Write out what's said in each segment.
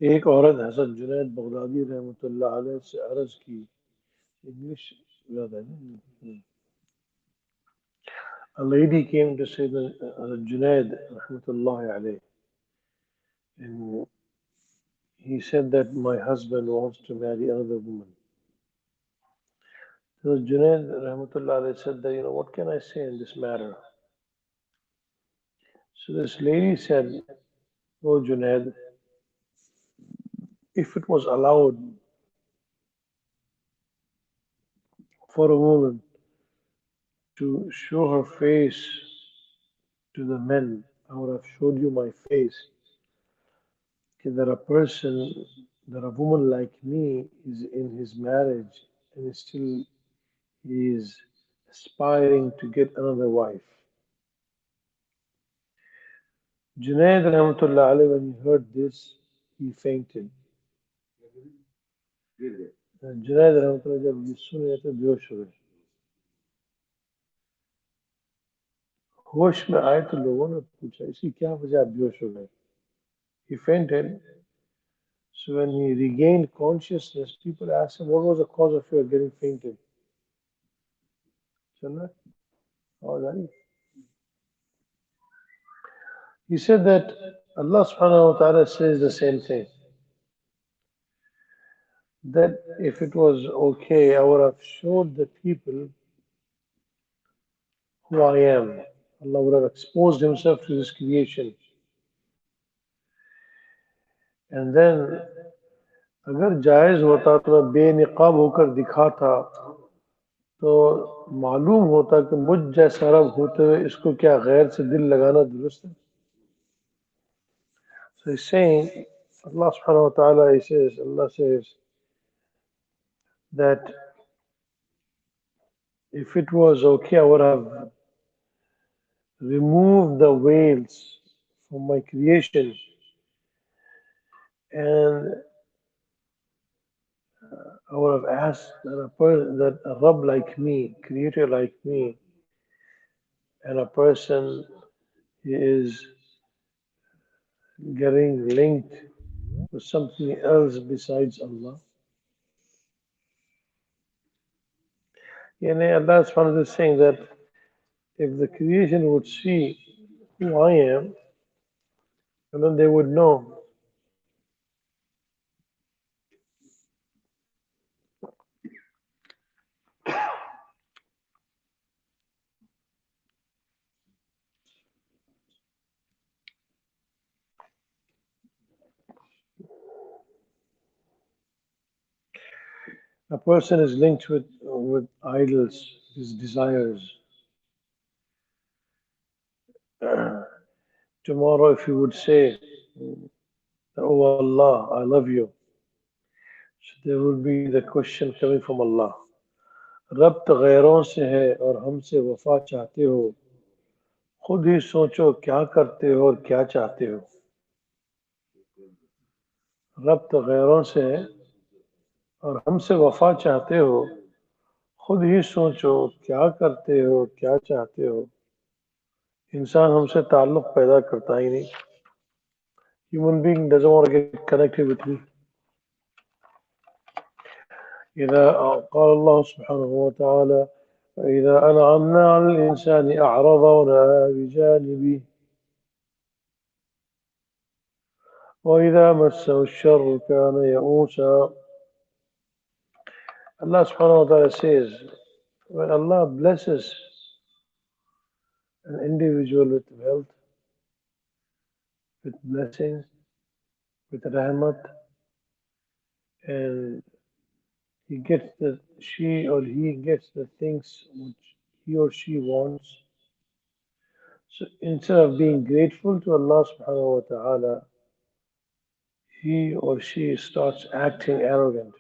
एक औरत हज़रत जुनैद बगदादी रहमतुल्लाह अलैह से अर्ज की इंग्लिश ज़्यादा है ना A lady came to say that Junaid rahmatullahi alayh and he said that my husband wants to marry another woman. So Junaid rahmatullahi alayh said that what can I say in this matter? So this lady said, oh Junaid, if it was allowed for a woman to show her face to the men, I would have showed you my face. That a person, that a woman like me is in his marriage and still he is aspiring to get another wife. Junaid rahmatullah alayhi, when he heard this, he fainted. Junaid रहमतुल्लाह जब ये सुने तो बेहोश हो गए होश में आए तो लोगों ने पूछा इसकी क्या वजह बेहोश हो गए He fainted. So when he regained consciousness, people asked him, what was the cause of your getting fainted? चल रहा He said that Allah subhanahu wa ta'ala says the same thing. That if it was okay, I would have showed the people who I am. Allah would have exposed Himself to His creation. And then, अगर जायज़ होता तो मैं बेनिकाब होकर दिखाता तो मालूम होता कि मुझ जैसा रब होते हुए इसको क्या गैर से दिल लगाना दुरुस्त है So he's saying, Allah subhanahu wa ta'ala, Allah says that if it was okay, I would have removed the veils from my creation and I would have asked that a Rabb like me, creator like me, and a person is getting linked with something else besides Allah. Yani Allah subhanahu wa ta'ala is saying that if the creation would see who I am, and then they would know. A person is linked with idols, his desires. Tomorrow, if you would say, "Oh Allah, I love you," so there would be the question coming from Allah. रब तो गैरों से है और हमसे वफा चाहते हो खुद ही सोचो क्या करते हो और क्या चाहते हो रब तो गैरों से है और हमसे वफा चाहते हो खुद ही सोचो क्या करते हो क्या चाहते हो इंसान हमसे ताल्लुक पैदा करता ही नहीं Human being doesn't want to get connected with me إذا قال الله سبحانه وتعالى إذا أنعمنا على الإنسان أعرض ونأى بجانبه وإذا مسه الشر كان يئوسا Allah subhanahu wa ta'ala says when Allah blesses an individual with wealth, with blessings, with rahmat, and she or he gets the things which he or she wants. So instead of being grateful to Allah subhanahu wa ta'ala, he or she starts acting arrogant.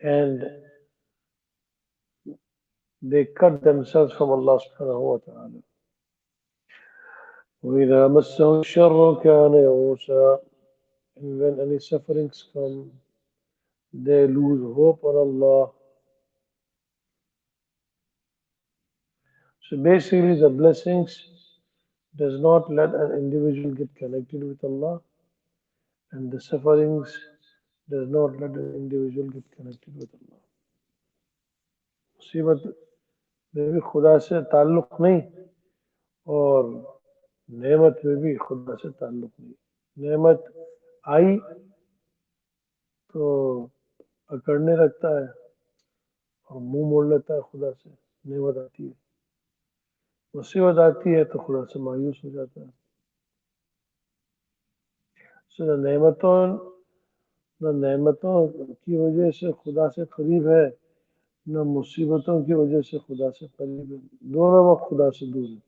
And they cut themselves from Allah subhanahu wa ta'ala. وَإِذَا مَسَّهُ الشَّرُّ كَانَ يَئُوسًا And when any sufferings come, they lose hope on Allah. So basically the blessings does not let an individual get connected with Allah and the sufferings does not let an individual get connected with Allah. मुसीबत में भी खुदा से ताल्लुक नहीं और नेमत में भी खुदा से ताल्लुक नहीं। नेमत आई तो अकड़ने लगता है और मुंह मोड़ लेता है खुदा से। नेमत आती है, मुसीबत आती है तो खुदा से मायूस हो जाता है। So नेमतों की वजह से खुदा से करीब है, न मुसीबतों की वजह से खुदा से करीब है। दोनों वक्त खुदा से दूर है।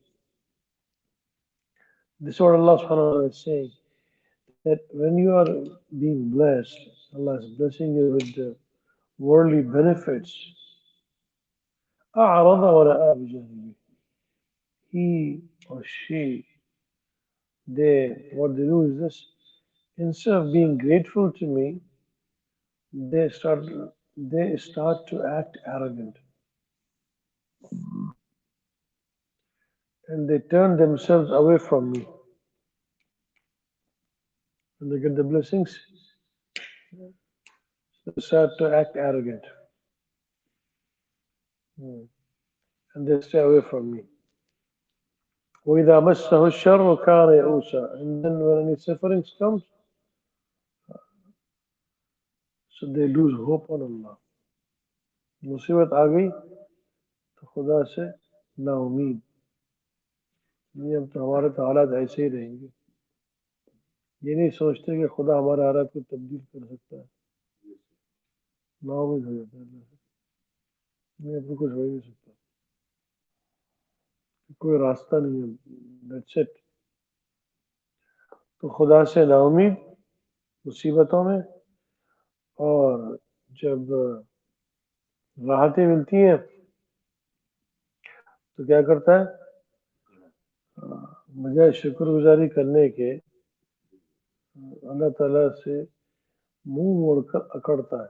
This is what Allah subhanahu wa ta'ala is saying, that when you are being blessed, Allah is blessing you with the worldly benefits. أعرض ورأى بجانبه. He or she, what they do is this: instead of being grateful to me, they start to act arrogant, and they turn themselves away from me. When they get the blessings, they start to act arrogant, and they stay away from me. وإذا مسه الشر كان يئوسا. And then when any sufferings comes, so they lose hope on Allah. मुसीबत आ गई तो खुदा से नाउमीद, नहीं अब तो हमारे तो हालात ऐसे ही रहेंगे। ये नहीं सोचते कि खुदा हमारे हालात को तब्दील कर सकता है, नाउमीद हो जाता है अल्लाह से। नहीं अब तो कुछ हो ही नहीं सकता, कोई रास्ता नहीं है, दैट्स इट। तो खुदा से नाउमीद मुसीबतों में, और जब राहतें मिलती हैं तो क्या करता है, बजाय शुक्रगुजारी करने के अल्लाह ताला से मुंह मोड़कर अकड़ता है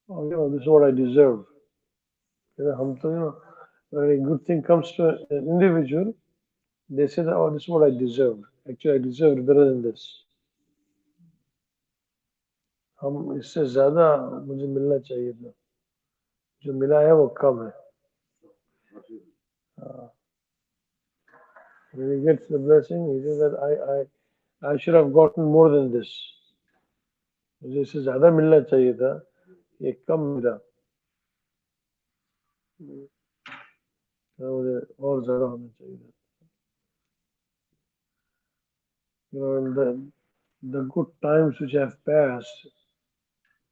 कि this is what I deserve. हम तो when a good thing comes to an individual, they say that, oh, this is what I deserve. Actually, I deserve better than this. हम इससे ज्यादा मुझे मिलना चाहिए था, जो मिला है वो कम है। When he gets the blessing, he says that I should have gotten more than this. मुझे इससे ज्यादा मिलना चाहिए था, ये कम मिला, मुझे और ज्यादा होना चाहिए था। The good times which have passed,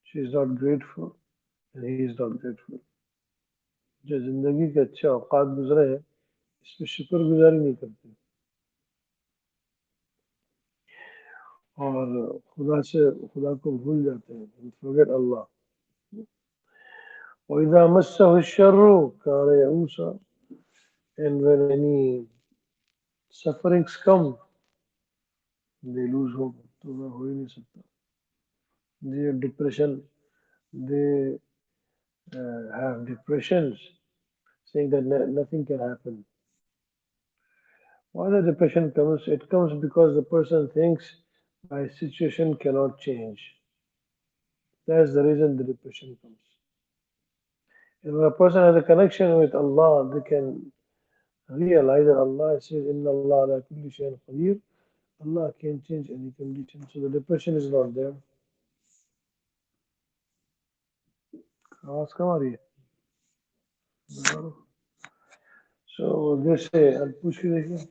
she is not grateful and he is not grateful. जो जिंदगी के अच्छे औकात गुजरे हैं, इसमें शुक्रगुजारी नहीं करते और खुदा को भूल जाते हैं, forget Allah. وإذا مسه الشر كان يئوسا. And when any sufferings come, they lose hope. तो वह हो ही नहीं सकता। They have depression, they have depressions, saying that nothing can happen. Why the depression comes? It comes because the person thinks my situation cannot change. That's the reason the depression comes. And when a person has a connection with Allah, they can realize that Allah says, Inna Allah ala kulli shayin qadir. Allah can change any condition. So the depression is not there. आवाज कम आ रही है? So they say, and पूछ के देखिए,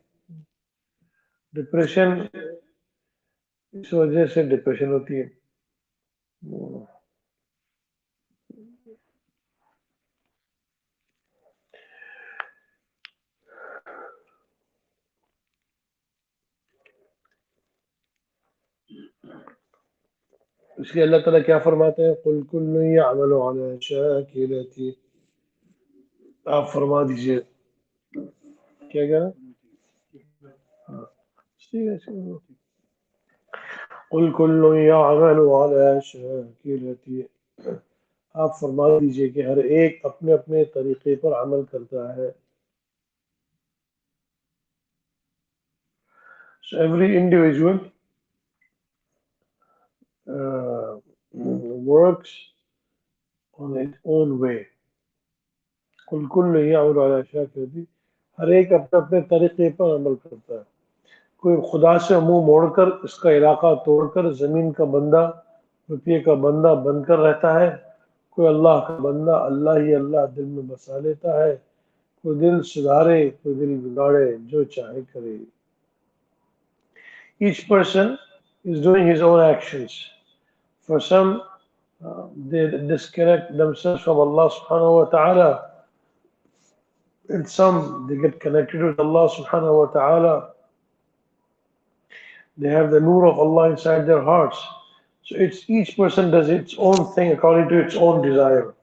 depression इस वजह से depression होती है। इसलिए अल्लाह ताला क्या फरमाते हैं, कुल कुल्लु यअमलु अला शाकिरती। आप फरमा दीजिए, क्या कह रहे हैं? कुल कुल्लु यअमलु अला शाकिरती। आप फरमा दीजिए कि हर एक अपने अपने तरीके पर अमल करता है। So every individual uh, works on its own way. कुल कुल यअमलु अला शाकिरती, हर एक अपने अपने तरीके पर अमल करता है. कोई खुदा से मुंह मोड़कर इसका इलाका तोड़कर जमीन का बंदा रुपये का बंदा बनकर रहता है. कोई अल्लाह का बंदा अल्लाह ही अल्लाह दिल में बसा लेता है. कोई दिल सुधारे कोई दिल बिगाड़े, जो चाहे करे. Each person is doing his own actions. For some, they disconnect themselves from Allah subhanahu wa ta'ala, and some they get connected with Allah subhanahu wa ta'ala. They have the nur of Allah inside their hearts. So it's each person does its own thing according to its own desire.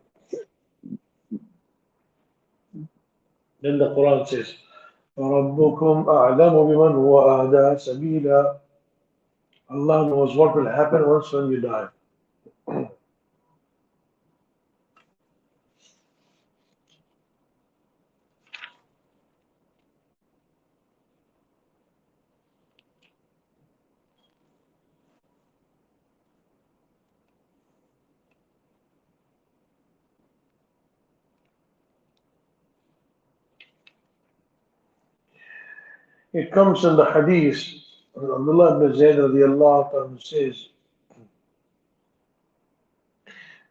Then the Quran says, رَبُّكُمْ أَعْلَمُ بِمَنْ هُوَ أَهْدَى سَبِيلًا. Allah knows what will happen once when you die. It comes in the hadith, Abdullah ibn Zayd radiallahu anhu says,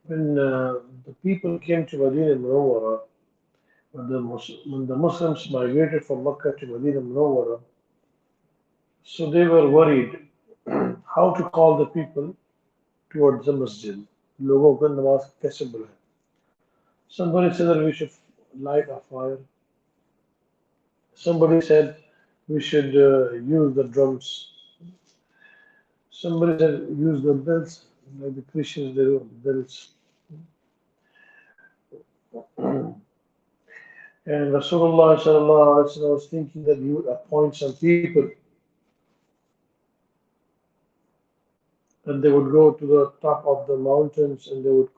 when the people came to Medina Munawwara, when the Muslims migrated from Mecca to Medina Munawwara, so they were worried how to call the people towards the masjid. लोगों को नमाज कैसे बुलाएं? Somebody said that we should light a fire. Somebody said we should use the drums. Somebody said use the bells, like the Christians they do bells. And Rasulullah sallallahu alaihi wasallam was thinking that he would appoint some people that they would go to the top of the mountains and they would,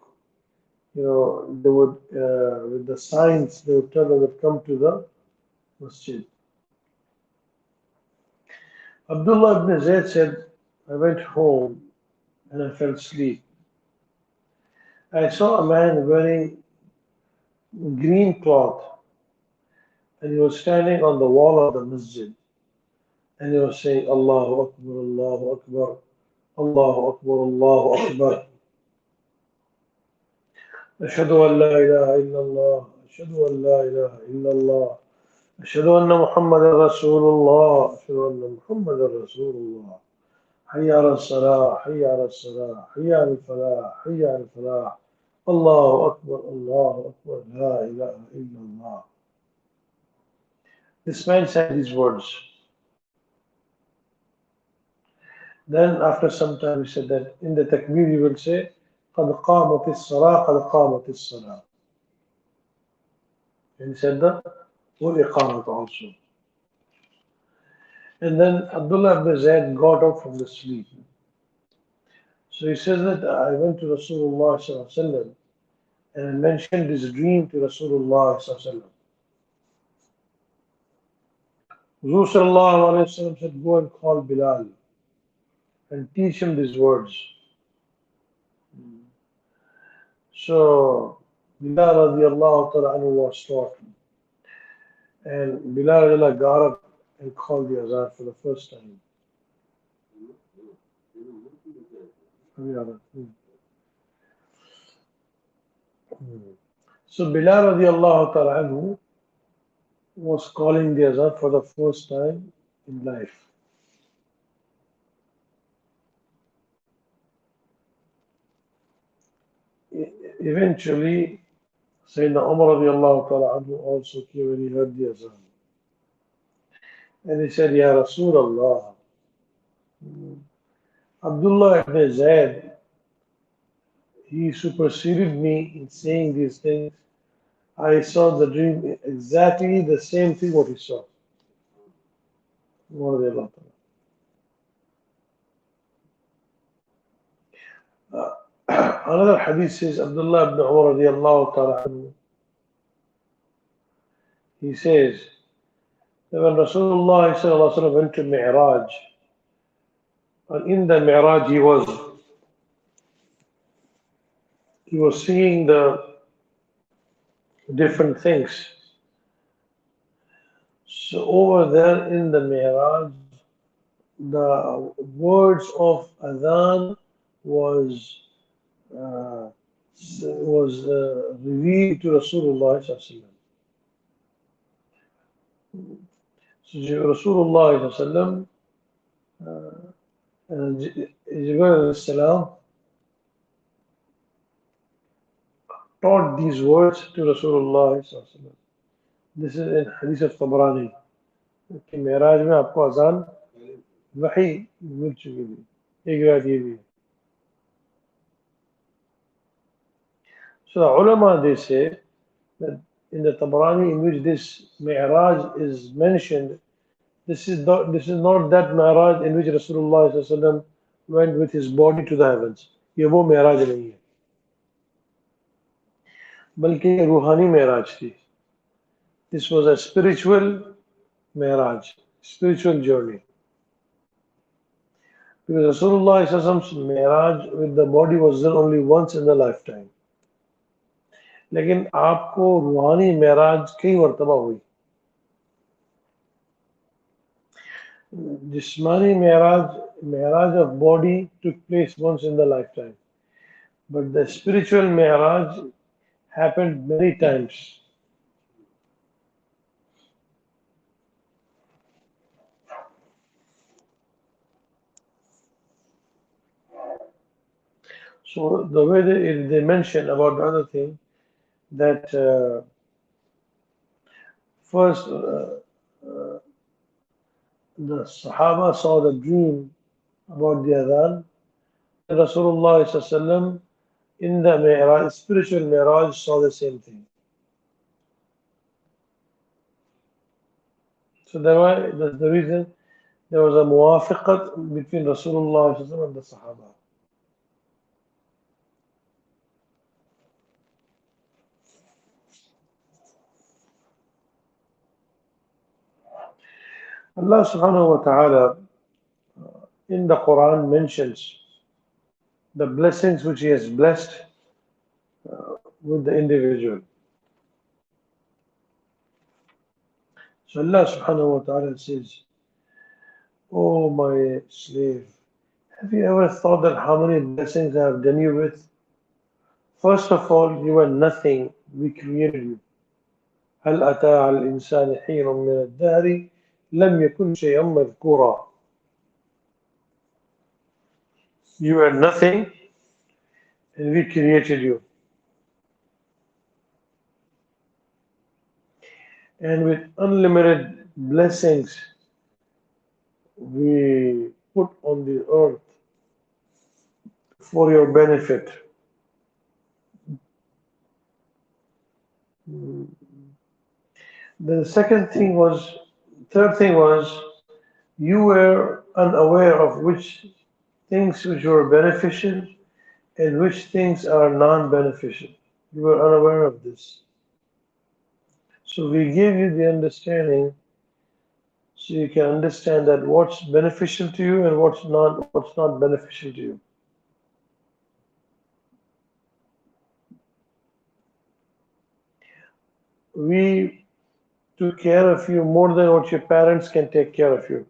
with the signs, they would tell them to come to the masjid. Abdullah ibn Zayd said, I went home and I fell asleep. I saw a man wearing green cloth and he was standing on the wall of the masjid and he was saying, Allahu Akbar, Allahu Akbar, Allahu Akbar, Allahu Akbar. أشهد أن لا إله إلا الله أشهد أن لا إله إلا الله أشهد أن محمد رسول الله أشهد أن محمد رسول الله حي على الصلاة حي على الصلاة حي على الفلاح حي على الفلاح الله أكبر الله أكبر لا إله إلا الله. This man said these words. Then after some time he said that in the takbir you will say قد قامت الصلاة قد قامت الصلاة. And he said the والإقامة also. And then Abdullah ibn Zayd got up from the sleep. So he says that I went to Rasulullah sallallahu alaihi wasallam and I mentioned this dream to Rasulullah sallallahu alaihi wasallam. Rasul sallallahu alaihi wasallam said, go and call Bilal and teach him these words. So Bilal radiallahu ta'ala anhu was taught. And Bilal radiallahu got up and called the azan for the first time. So Bilal radiallahu ta'ala anhu was calling the azan for the first time in life. Eventually, Sayyidina Umar radiallahu ta'ala anhu also came when he heard the azan. And he said, Ya Rasulullah, Abdullah ibn Zayd, he superseded me in saying these things. I saw the dream exactly the same thing what he saw. Another hadith says, Abdullah ibn Umar radiallahu ta'ala anhu, he says that when Rasulullah sallallahu alaihi wasallam went to Mi'raj, and in the Mi'raj he was seeing the different things. So over there in the Mi'raj, the words of Adhan was uh, revealed to Rasulullah sallallahu alaihi wasallam. So Rasulullah sallallahu alaihi wasallam, Jibreel salam taught these words to Rasulullah sallallahu alaihi wasallam. This is in Hadith of Tabrani कि मेराज में आपको अजान वही मिल चुकी थी एक रात ये भी so the ulama they say that in the Tabrani in which this Mi'raj is mentioned this is not that Mi'raj in which Rasulullah sallallahu alaihi wasallam went with his body to the heavens ये वो Mi'raj नहीं है बल्कि ये रूहानी Mi'raj थी this was a spiritual Mi'raj spiritual journey because Rasulullah sallallahu alaihi wasallam's Mi'raj with the body was done only once in the lifetime लेकिन आपको रूहानी मेराज कई मरतबा हुई जिस्मानी Meraj of body took place once in the lifetime but the spiritual Meraj happened many times so the way they mention about the other thing that first the Sahaba saw the dream about the Adhan. Then Rasulullah sallallahu in the Mi'raj, spiritual Mi'raj saw the same thing. So that's the reason there was a muwafiqat between Rasulullah sallallahu and the Sahaba. Allah subhanahu wa ta'ala in the Quran mentions the blessings which He has blessed with the individual. So Allah subhanahu wa ta'ala says, "Oh my slave, have you ever thought that how many blessings I have done you with? First of all, you were nothing, we created you. هل أتى على الإنسان حين من الدهر لم يكن شيئا مذكورا. You were nothing and we created you. And with unlimited blessings we put on the earth for your benefit. The third thing was, you were unaware of which things which were beneficial and which things are non-beneficial. You were unaware of this. So we gave you the understanding so you can understand that what's beneficial to you and what's not beneficial to you. We took care of you more than what your parents can take care of you.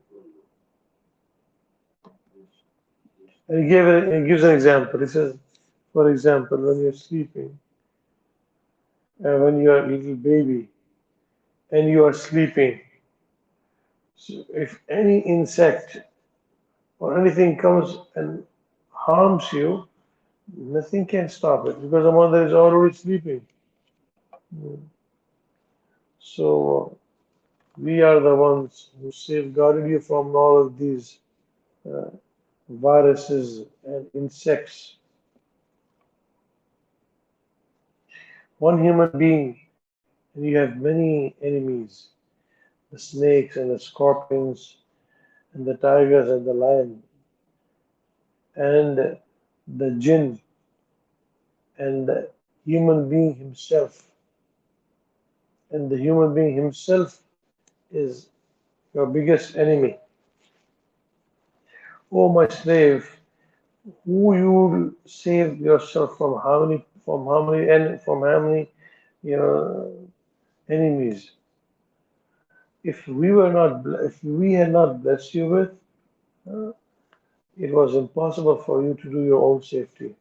And he gives an example. He says, for example, when you're sleeping, and when you're a little baby, and you are sleeping, so if any insect or anything comes and harms you, nothing can stop it because the mother is already sleeping. So we are the ones who safeguarded you from all of these uh, viruses and insects. One human being, and you have many enemies, the snakes and the scorpions and the tigers and the lion and the jinn and the human being himself. And the human being himself is your biggest enemy. O my slave, who you save yourself from how many you know, enemies. If we had not blessed you with, uh, it was impossible for you to do your own safety.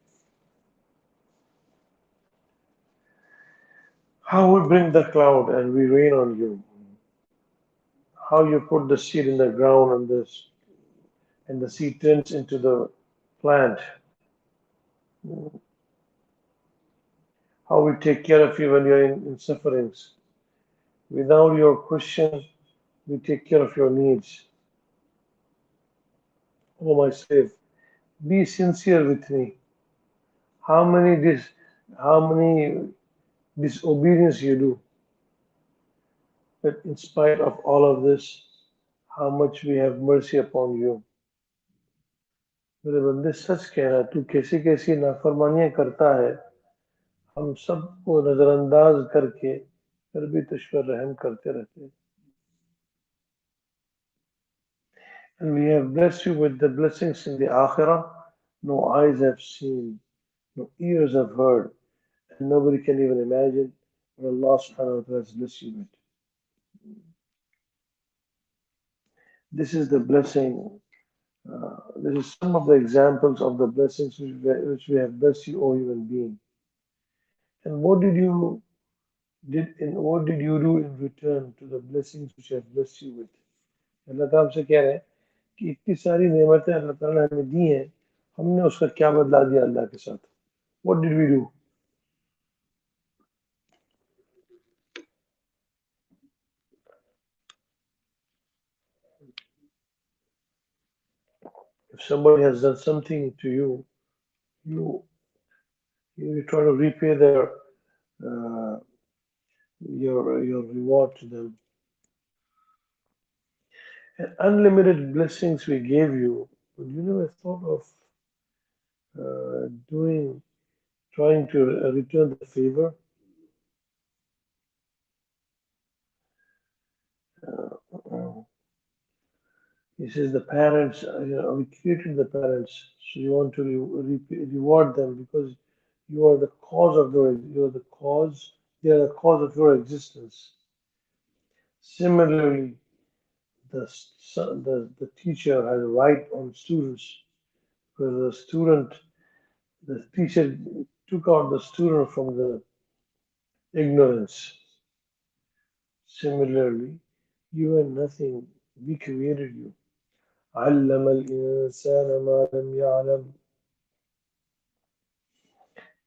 How we bring the cloud and we rain on you. How you put the seed in the ground and the seed turns into the plant. How we take care of you when you're in sufferings. Without your question, we take care of your needs. Oh my slave, be sincere with me. How many dis how many disobedience you do, but in spite of all of this, how much we have mercy upon you. मेरे बंदे सच कह रहा है तू कैसी कैसी नाफरमानियां करता है हम सबको नजरअंदाज करके फिर भी तुझ पर रहम करते रहते हैं. And we have blessed you with the blessings in the akhirah no eyes have seen, no ears have heard, and nobody can even imagine what Allah subhanahu wa ta'ala has blessed you with. This is the blessing. This is some of the examples of the blessings which we have blessed you, O human being. And what did you do in return to the blessings which I have blessed you with? अल्लाह ताला हमसे कह रहे हैं कि इतनी सारी नेमतें अल्लाह ताला ने हमें दी हैं हमने उसका क्या बदला दिया अल्लाह के साथ. What did we do? If somebody has done something to you, you you try to repay uh, your reward to them. And unlimited blessings we gave you, but you never thought of doing trying to return the favor. Uh, he says the parents, we created the parents, so you want to reward them because you are the cause of you are the cause, they are the cause of your existence. Similarly, the teacher has a right on students because the teacher took out the student from the ignorance. Similarly, you are nothing. We created you. علم الإنسان ما لم يعلم.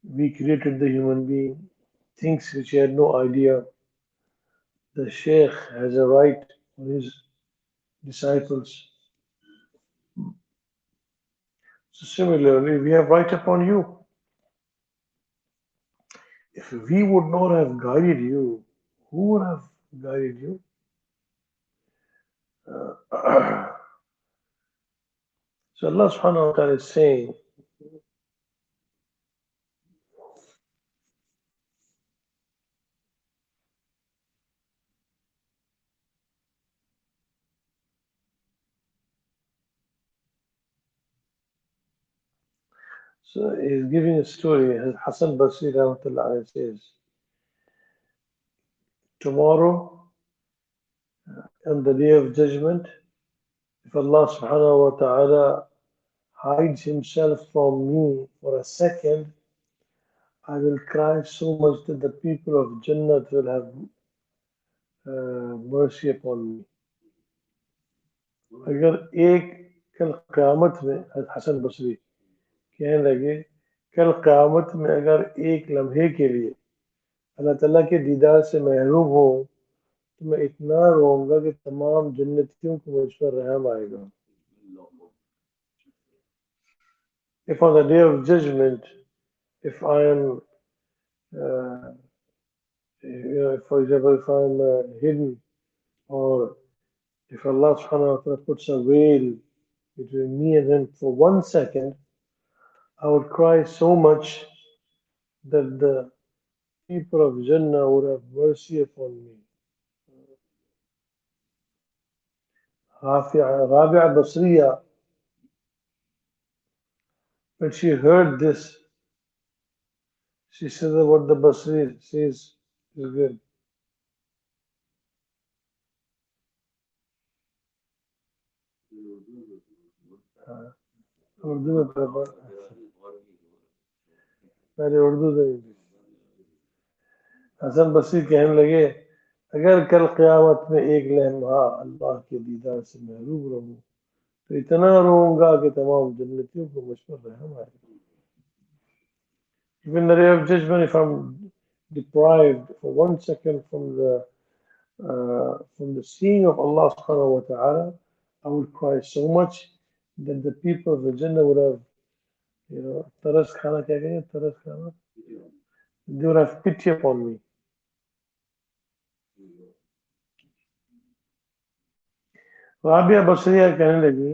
We created the human being, things which he had no idea. The Sheikh has a right on his disciples. So similarly, we have right upon you. If we would not have guided you, who would have guided you? So Allah subhanahu wa ta'ala is saying, so he's giving a story. Hassan Basri rahmatullah alayhi says, tomorrow, on the day of judgment, if Allah subhanahu wa ta'ala hides himself from me for a second, I will cry so much that the people of Jannah will have mercy upon me. अगर एक कल क़यामत में हसन बसरी कहने लगे कल क़यामत में अगर एक लम्हे के लिए अल्लाह ताला के दीदार से महरूम हो तो मैं इतना रोऊंगा कि तमाम जन्नतियों को मुझ पर रहम आएगा. If on the day of judgment, if I am, for example, if I am hidden, or if Allah subhanahu wa ta'ala puts a veil between me and him for 1 second, I would cry so much that the people of Jannah would have mercy upon me. Rabia Basriya, when she heard this, she said that what the Basri says is good. हाँ, उर्दू में पहले उर्दू से हसन बसरी कहने लगे, अगर कल क़यामत में एक लम्हा अल्लाह के दीदार से महरूम रहूं तो इतना रोऊंगा कि तमाम जन्नतियों को मुझ पर रहम आए. Even the day of judgment, if I'm deprived for 1 second from the seeing of Allah subhanahu wa ta'ala, I would cry so much that the people of the Jannah would have, taras khana kya kहेंगे, taras khana, they would have pity upon me. Rabia Basaria कहने लगी,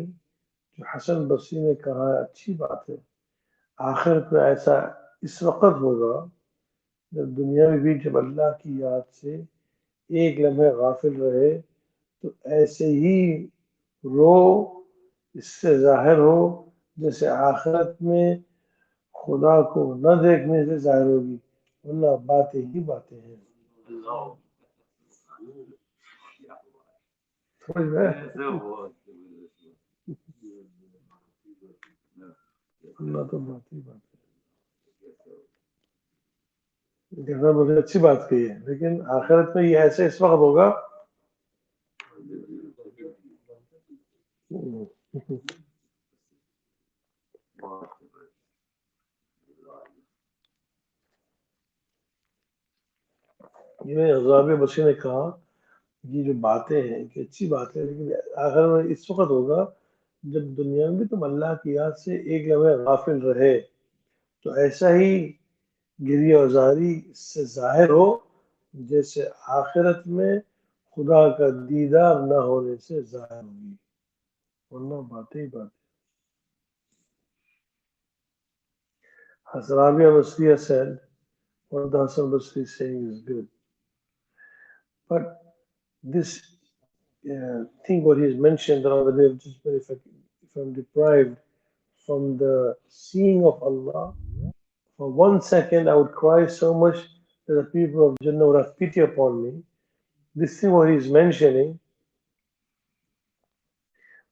जो हसन बसरी ने कहा अच्छी बात है, आखिरत में ऐसा इस वक्त होगा जब दुनिया में भी जब अल्लाह की याद से एक लम्हे गाफिल रहे तो ऐसे ही रो, इससे जाहिर हो जैसे आखिरत में खुदा को न देखने से जाहिर होगी, वरना बातें ही बातें हैं. समझ में वरना तो बात ही बात है. कहना मुझे अच्छी बात कही है, लेकिन आखिरत में ये ऐसे इस वक्त होगा. ये राबिया बसरी ने कहा ये जो बातें हैं कि अच्छी बात है, लेकिन आखिर में इस वक्त होगा जब दुनिया में भी तुम अल्लाह की याद से एक लम्हे गाफिल रहे तो ऐसा ही गिरिया जारी इससे जाहिर हो जैसे आखिरत में खुदा का दीदार न होने से जाहिर होगी, वरना बातें ही बातें. Hasrabia Basriya said, what the Hassan Basri is saying is good. But this thing what he has mentioned that on the day of judgment, if I'm deprived from the seeing of Allah, for 1 second I would cry so much that the people of Jannah would have pity upon me. This thing what he is mentioning,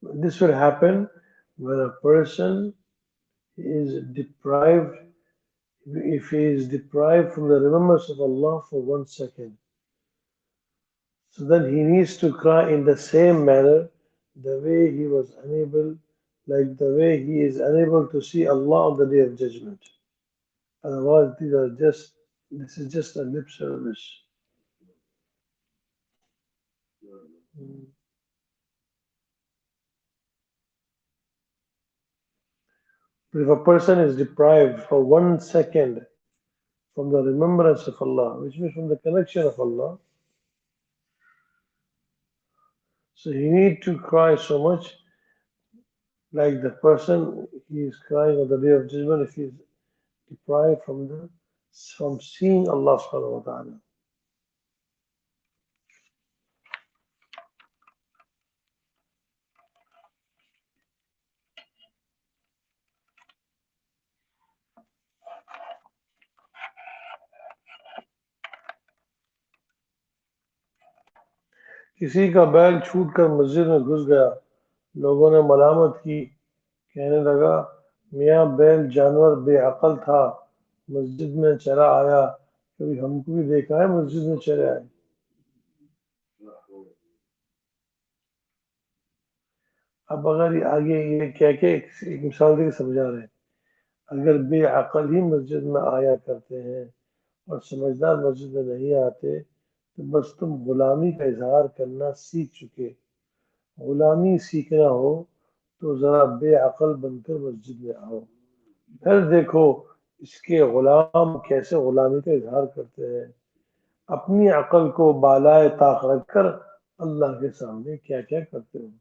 this will happen when a person is deprived, if he is deprived from the remembrance of Allah for 1 second. So then he needs to cry in the same manner, the way he was unable, like the way he is unable to see Allah on the day of judgment. Otherwise, this is just a lip service. But if a person is deprived for 1 second from the remembrance of Allah, which means from the connection of Allah, so he need to cry so much, like the person he is crying on the day of judgment if he is deprived from seeing Allah subhanahu wa ta'ala. किसी का बैल छूटकर मस्जिद में घुस गया, लोगों ने मलामत की, कहने लगा मियाँ बैल जानवर बेअक्ल था, मस्जिद में चरा आया, कभी हमको भी देखा है मस्जिद में चरे आए. अब अगर ये आगे ये क्या क्या एक मिसाल देके समझा रहे हैं, अगर बेअक्ल ही मस्जिद में आया करते हैं और समझदार मस्जिद में नहीं आते तो बस तुम गुलामी का इजहार करना सीख चुके. गुलामी सीखना हो तो जरा बेअक्ल बनकर मस्जिद में आओ, फिर देखो इसके गुलाम कैसे गुलामी का इजहार करते हैं. अपनी अकल को बालाए ताक रखकर अल्लाह के सामने क्या क्या करते हो.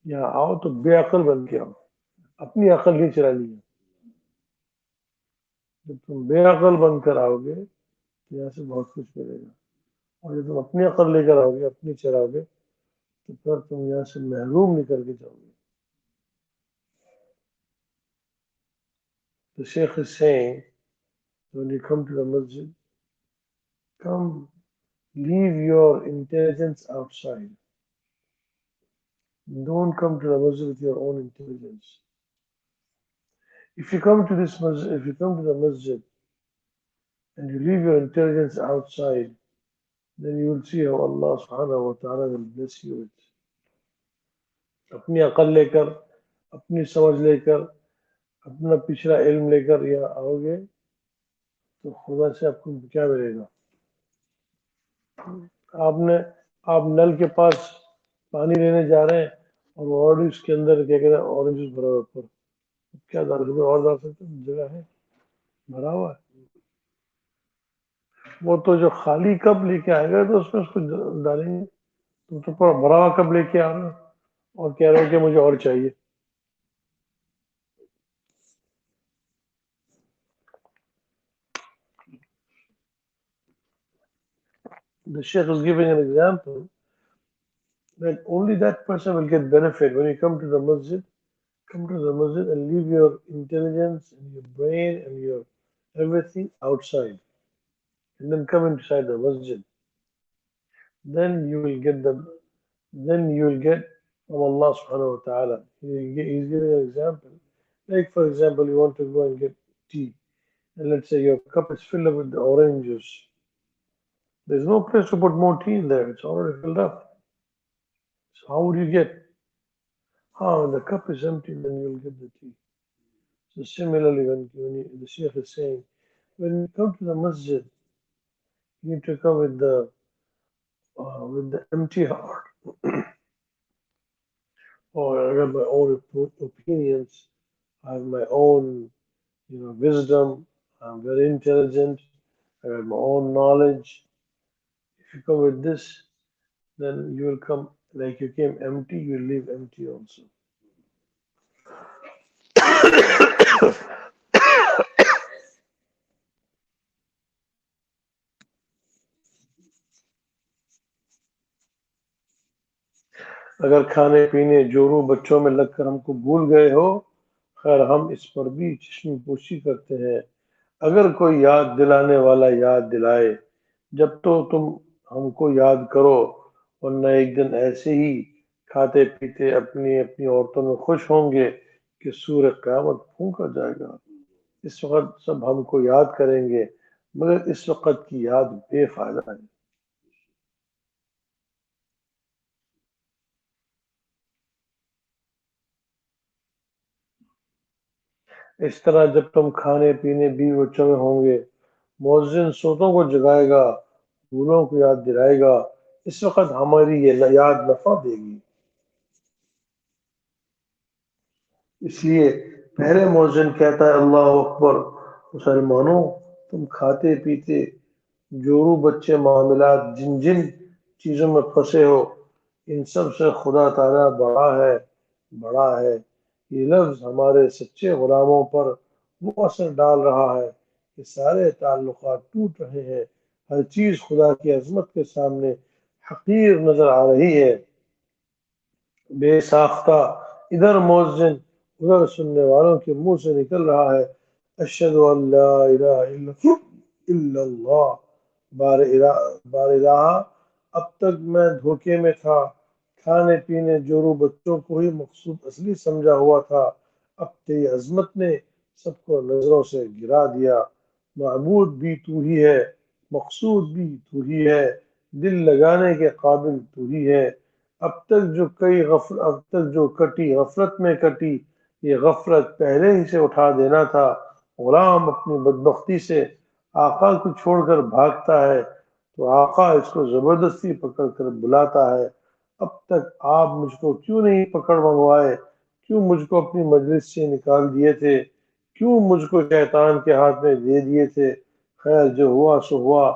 यहाँ आओ तो बेअक्ल बन के आओ, अपनी अकल नहीं चलानी है. जब तुम बेअक्ल बनकर आओगे तो यहाँ से बहुत कुछ मिलेगा, और जब तुम अपनी अकल लेकर आओगे, अपनी चलाओगे, तो फिर तुम यहाँ से महरूम निकल के जाओगे. The Sheikh is saying, when you come to the masjid, come, leave your intelligence outside. Don't come to the masjid with your own intelligence. If you come to this masjid, if you come to the masjid and you leave your intelligence outside, then you will see how Allah subhanahu wa ta'ala will bless you with. अपनी अकल लेकर, अपनी समझ लेकर, अपना पिछला इल्म लेकर यहाँ आओगे तो खुदा से आपको क्या मिलेगा. आपने आप नल के पास पानी लेने जा रहे हैं और वो ऑरेंज उसके अंदर क्या कहते हैं ऑरेंज जूस भरा हुआ है ऊपर. क्या डाल सकते और डाल सकते हैं, जगह है, भरा हुआ है. वो तो जो खाली कप लेके आएगा तो उसमें उसको डालेंगे. तुम तो पूरा भरा हुआ कप लेके आ रहे हो और कह रहे हो कि मुझे और चाहिए. The Sheikh is giving an example that only that person will get benefit when you come to the masjid. Come to the masjid and leave your intelligence and your brain and your everything outside, and then come inside the masjid. Then you will get the then you will get from Allah subhanahu wa ta'ala. He's giving an example. Like for example, you want to go and get tea, and let's say your cup is filled up with the orange juice. There's no place to put more tea in there. It's already filled up. So how would you get? When the cup is empty, then you'll get the tea. So similarly, the Shaykh is saying, when you come to the masjid, you need to come with the empty heart. Or I have my own opinions. I have my own, wisdom. I'm very intelligent. I have my own knowledge. If you come with this, then you will come like you came empty. You will leave empty also. अगर खाने पीने जोरों बच्चों में लगकर हमको भूल गए हो, खैर हम इस पर भी चश्म पोशी करते हैं. अगर कोई याद दिलाने वाला याद दिलाए, जब तो तुम हमको याद करो, वरना एक दिन ऐसे ही खाते पीते अपनी अपनी औरतों में खुश होंगे कि सूर क़यामत फूंका जाएगा. इस वक्त सब हमको याद करेंगे, मगर इस वक्त की याद बेफायदा है. इस तरह जब तुम खाने पीने बीवी बच्चों में होंगे, मुअज्जिन सोतों को जगाएगा, भूलों को याद दिलाएगा. इस वक्त हमारी ये याद नफा देगी. इसलिए पहले मुअज्जिन कहता है अल्लाह अकबर. मुसलमानों, तुम खाते पीते जोरू बच्चे मामलात जिन जिन चीज़ों में फंसे हो, इन सब से खुदा ताला बड़ा है, बड़ा है. ये लफ्ज़ हमारे सच्चे गुलामों पर वो असर डाल रहा है कि सारे ताल्लुकात टूट रहे हैं. हर चीज़ खुदा की अजमत के सामने हकीर नजर आ रही है, बेसाख्ता. इधर मुअज्जिन, उधर सुनने वालों के मुंह से निकल रहा है अशहदु अल्ला इलाहा इल्लल्लाह. बार इलाहा. अब तक मैं धोखे में था, खाने पीने जोरू बच्चों को ही मकसूद असली समझा हुआ था. अब तेरी अजमत ने सबको नजरों से गिरा दिया. माबूद भी तू ही है, मकसूद भी तू ही है, दिल लगाने के काबिल तू ही है. अब तक जो कटी गफलत में कटी, ये गफलत पहले ही से उठा देना था. गुलाम अपनी बदबख्ती से आका को छोड़कर भागता है तो आका इसको जबरदस्ती पकड़ कर बुलाता है. अब तक आप मुझको क्यों नहीं पकड़ मंगवाए, क्यों मुझको अपनी मजलिस से निकाल दिए थे, क्यों मुझको शैतान के हाथ में दे दिए थे. खैर जो हुआ सो हुआ,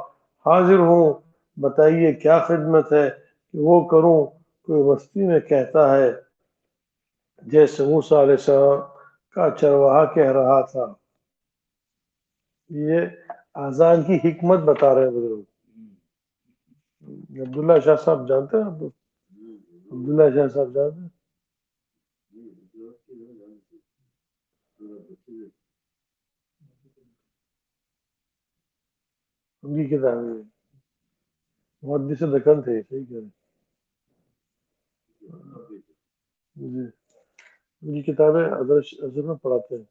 हाजिर हूँ, बताइए क्या खिदमत है कि वो करूँ. कोई मस्ती में कहता है जैसे मूसा अलैहिस्सलाम का चरवाहा कह रहा था. ये आजान की हिकमत बता रहे हैं बुजुर्ग. अब्दुल्ला शाह साहब जानते हैं आप? अब्दुल्ला शाह साहब जानते हैं? उनकी किताब है। मुहद्दिस दक्कन थे, सही कह रहे हैं। जी, उनकी किताबें अजहर में पढ़ाते हैं।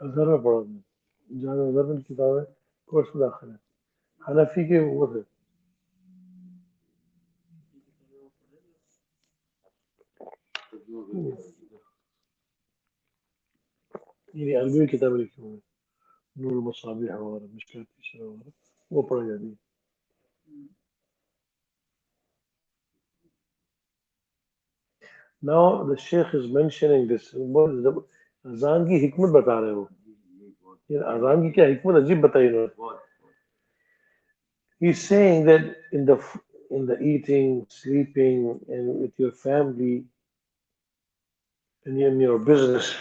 अजहर में पढ़ाते हैं, जहाँ अजहर में किताबें कोर्स में दाखिल है। हनफी के वो थे। ये अरबी किताबें लिखी हुई हैं, नूर मसाबिह वगैरह, मिशकात शरह वगैरह, वो पढ़ी जाती है। Now the Sheikh is mentioning this. अजान की हिकमत बता रहे हो। ये अजान की क्या हिकमत अजीब बताई इन्होंने। He's saying that in the eating, sleeping, and with your family and in your business,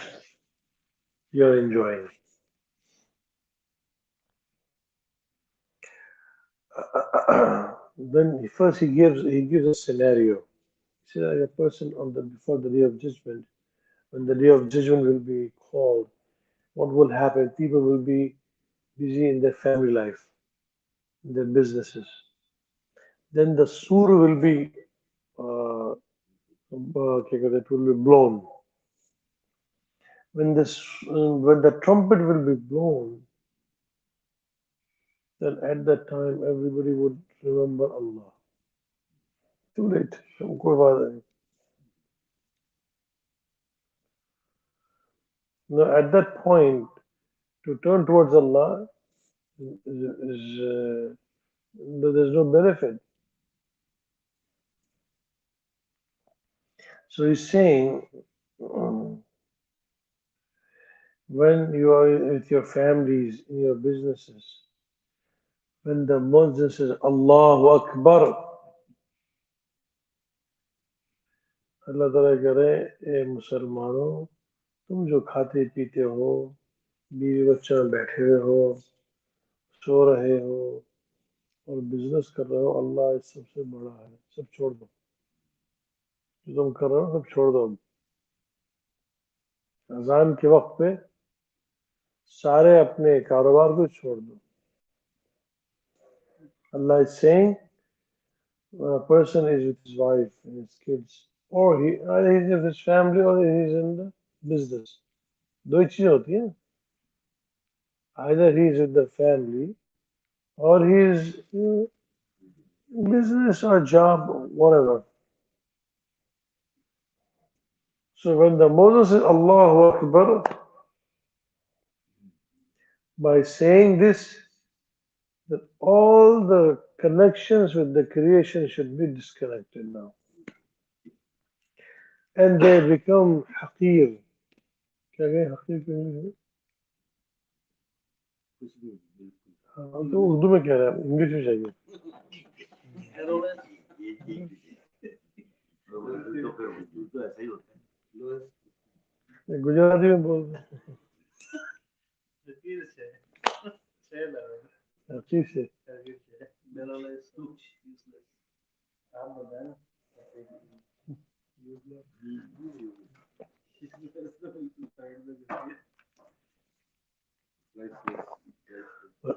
you're enjoying. Then first he gives a scenario. He said like a person before the day of judgment, when the day of judgment will be called, what will happen? People will be busy in their family life, in their businesses. Then the surah will be it will be blown. When the trumpet will be blown, then at that time everybody would remember Allah. Too late. कोई बात नहीं. Now at that point, to turn towards Allah there's no benefit. So he's saying, when you are with your families, in your businesses, when the Muslim says Allahu Akbar, Allah Ta'ala कह रहे ए मुसलमानों, तुम जो खाते पीते हो, बीवी बच्चों में बैठे हुए हो, सो रहे हो और बिजनेस कर रहे हो, अल्लाह इस सबसे बड़ा है, सब छोड़ दो। जो तुम कर रहे हो सब छोड़ दो। अजान के वक्त पे सारे अपने कारोबार को छोड़ दो। Allah is saying, when a person is with his wife and his kids, or either he's with his family or he's in the business. दो ही चीजें होती हैं, either he is with the family or he is business or job, whatever. So when the Moses says Allahu Akbar, by saying this, that all the connections with the creation should be disconnected now. And they become haqir. क्या कहें हकीर के English में? हाँ तो उर्दू में कह रहा है, इंग्लिश में चाहिए। गुजराती में बोल हकीर से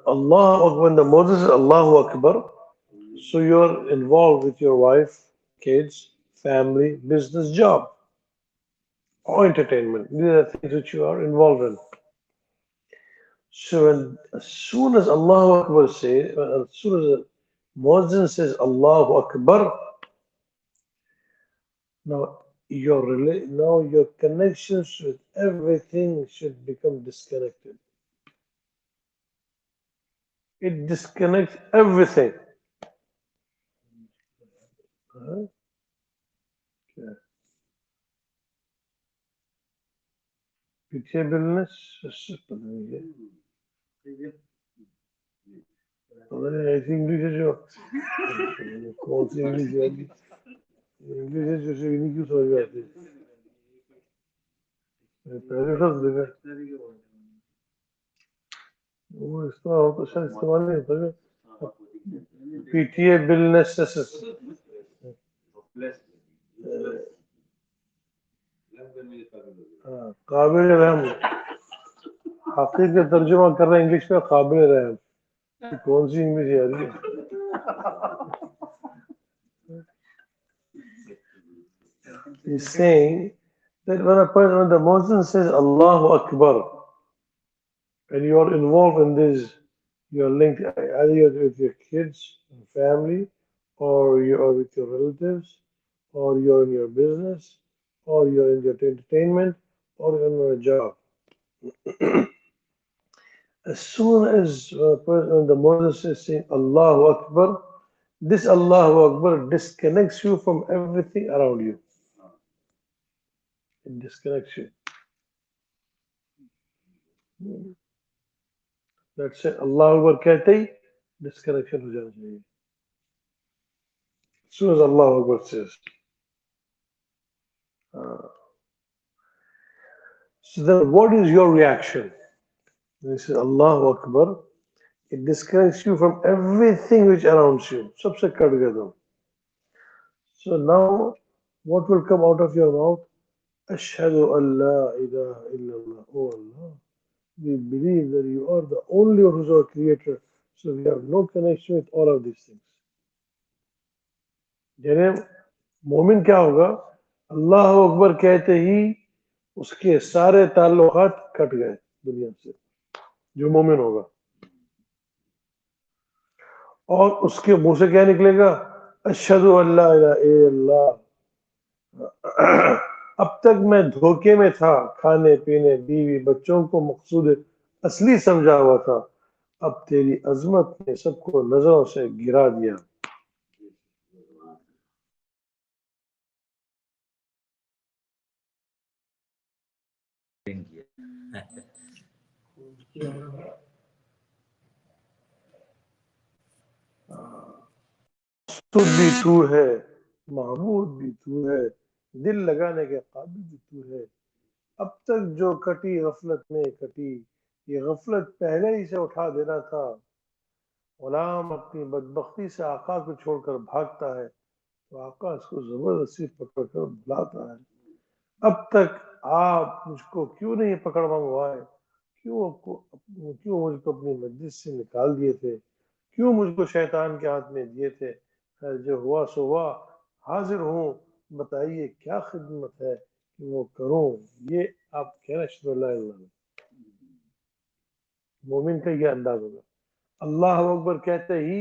Allah, when the Moses is Allahu Akbar, so you're involved with your wife, kids, family, business, job, or entertainment. These are things which you are involved in. So as soon as Allahu Akbar says, as soon as the Muezzin says Allahu Akbar, now your connections with everything should become disconnected. It disconnects everything. Huh? Okay. पीछे बिलने पता नहीं है, पता नहीं ऐसी English है जो कौन सी इंग्लिश है, इंग्लिश है जो इन्हीं की समझ में आती है। पहले सब देखा वो इसका हो तो शायद इस्तेमाल नहीं होता है। PTA bill necessary. काबिल रहम हाफिज का तर्जुमा कर रहे हैं इंग्लिश में काबिल रहम कौन सी इंग्लिश है यार He's saying that when the Muslim says Allahu Akbar and you are involved in this, you're linked either you're with your kids and family, or you are with your relatives, or you're in your business, or you're in your entertainment, or you're in your job. As soon as when the Moses is saying Allahu Akbar, this Allahu Akbar disconnects you from everything around you. It disconnects you. That's it. Allahu Akbar कहते ही disconnection हो जाना चाहिए. As soon as Allahu Akbar says. Uh, so then what is your reaction? When he says Allahu Akbar, it disconnects you from everything which surrounds you. सबसे cut गए तुम. So now, what will come out of your mouth? Ashhadu an la ilaha illallah. Oh Allah, we believe that you are the only one who's our creator. So we have no connection with all of these things. यानी मोमिन क्या होगा अल्लाह अकबर कहते ही उसके सारे ताल्लुकात cut गए दुनिया से जो मोमिन होगा और उसके मुंह से क्या निकलेगा अशहदु अल्ला इलाहा इल्लल्लाह अब तक मैं धोखे में था खाने पीने बीवी बच्चों को मकसूद असली समझा हुआ था अब तेरी अजमत ने सबको नजरों से गिरा दिया खुद भी तू है महबूब भी तू है दिल लगाने के काबिल भी तू है अब तक जो कटी गफलत में कटी ये गफलत पहले ही से उठा देना था गुलाम अपनी बदबख्ती से आका को छोड़कर भागता है तो आका इसको जबरदस्ती पकड़कर बुलाता है अब तक आप मुझको क्यों नहीं पकड़ मंगवाए क्यों मुझको अपनी मस्जिद से निकाल दिए थे क्यों मुझको शैतान के हाथ में दिए थे खैर जो हुआ सो हुआ हाजिर हूँ बताइए क्या खिदमत है कि वो करूँ ये आप कहना शुरू मोमिन का ये अंदाज होगा अल्लाह अकबर कहते ही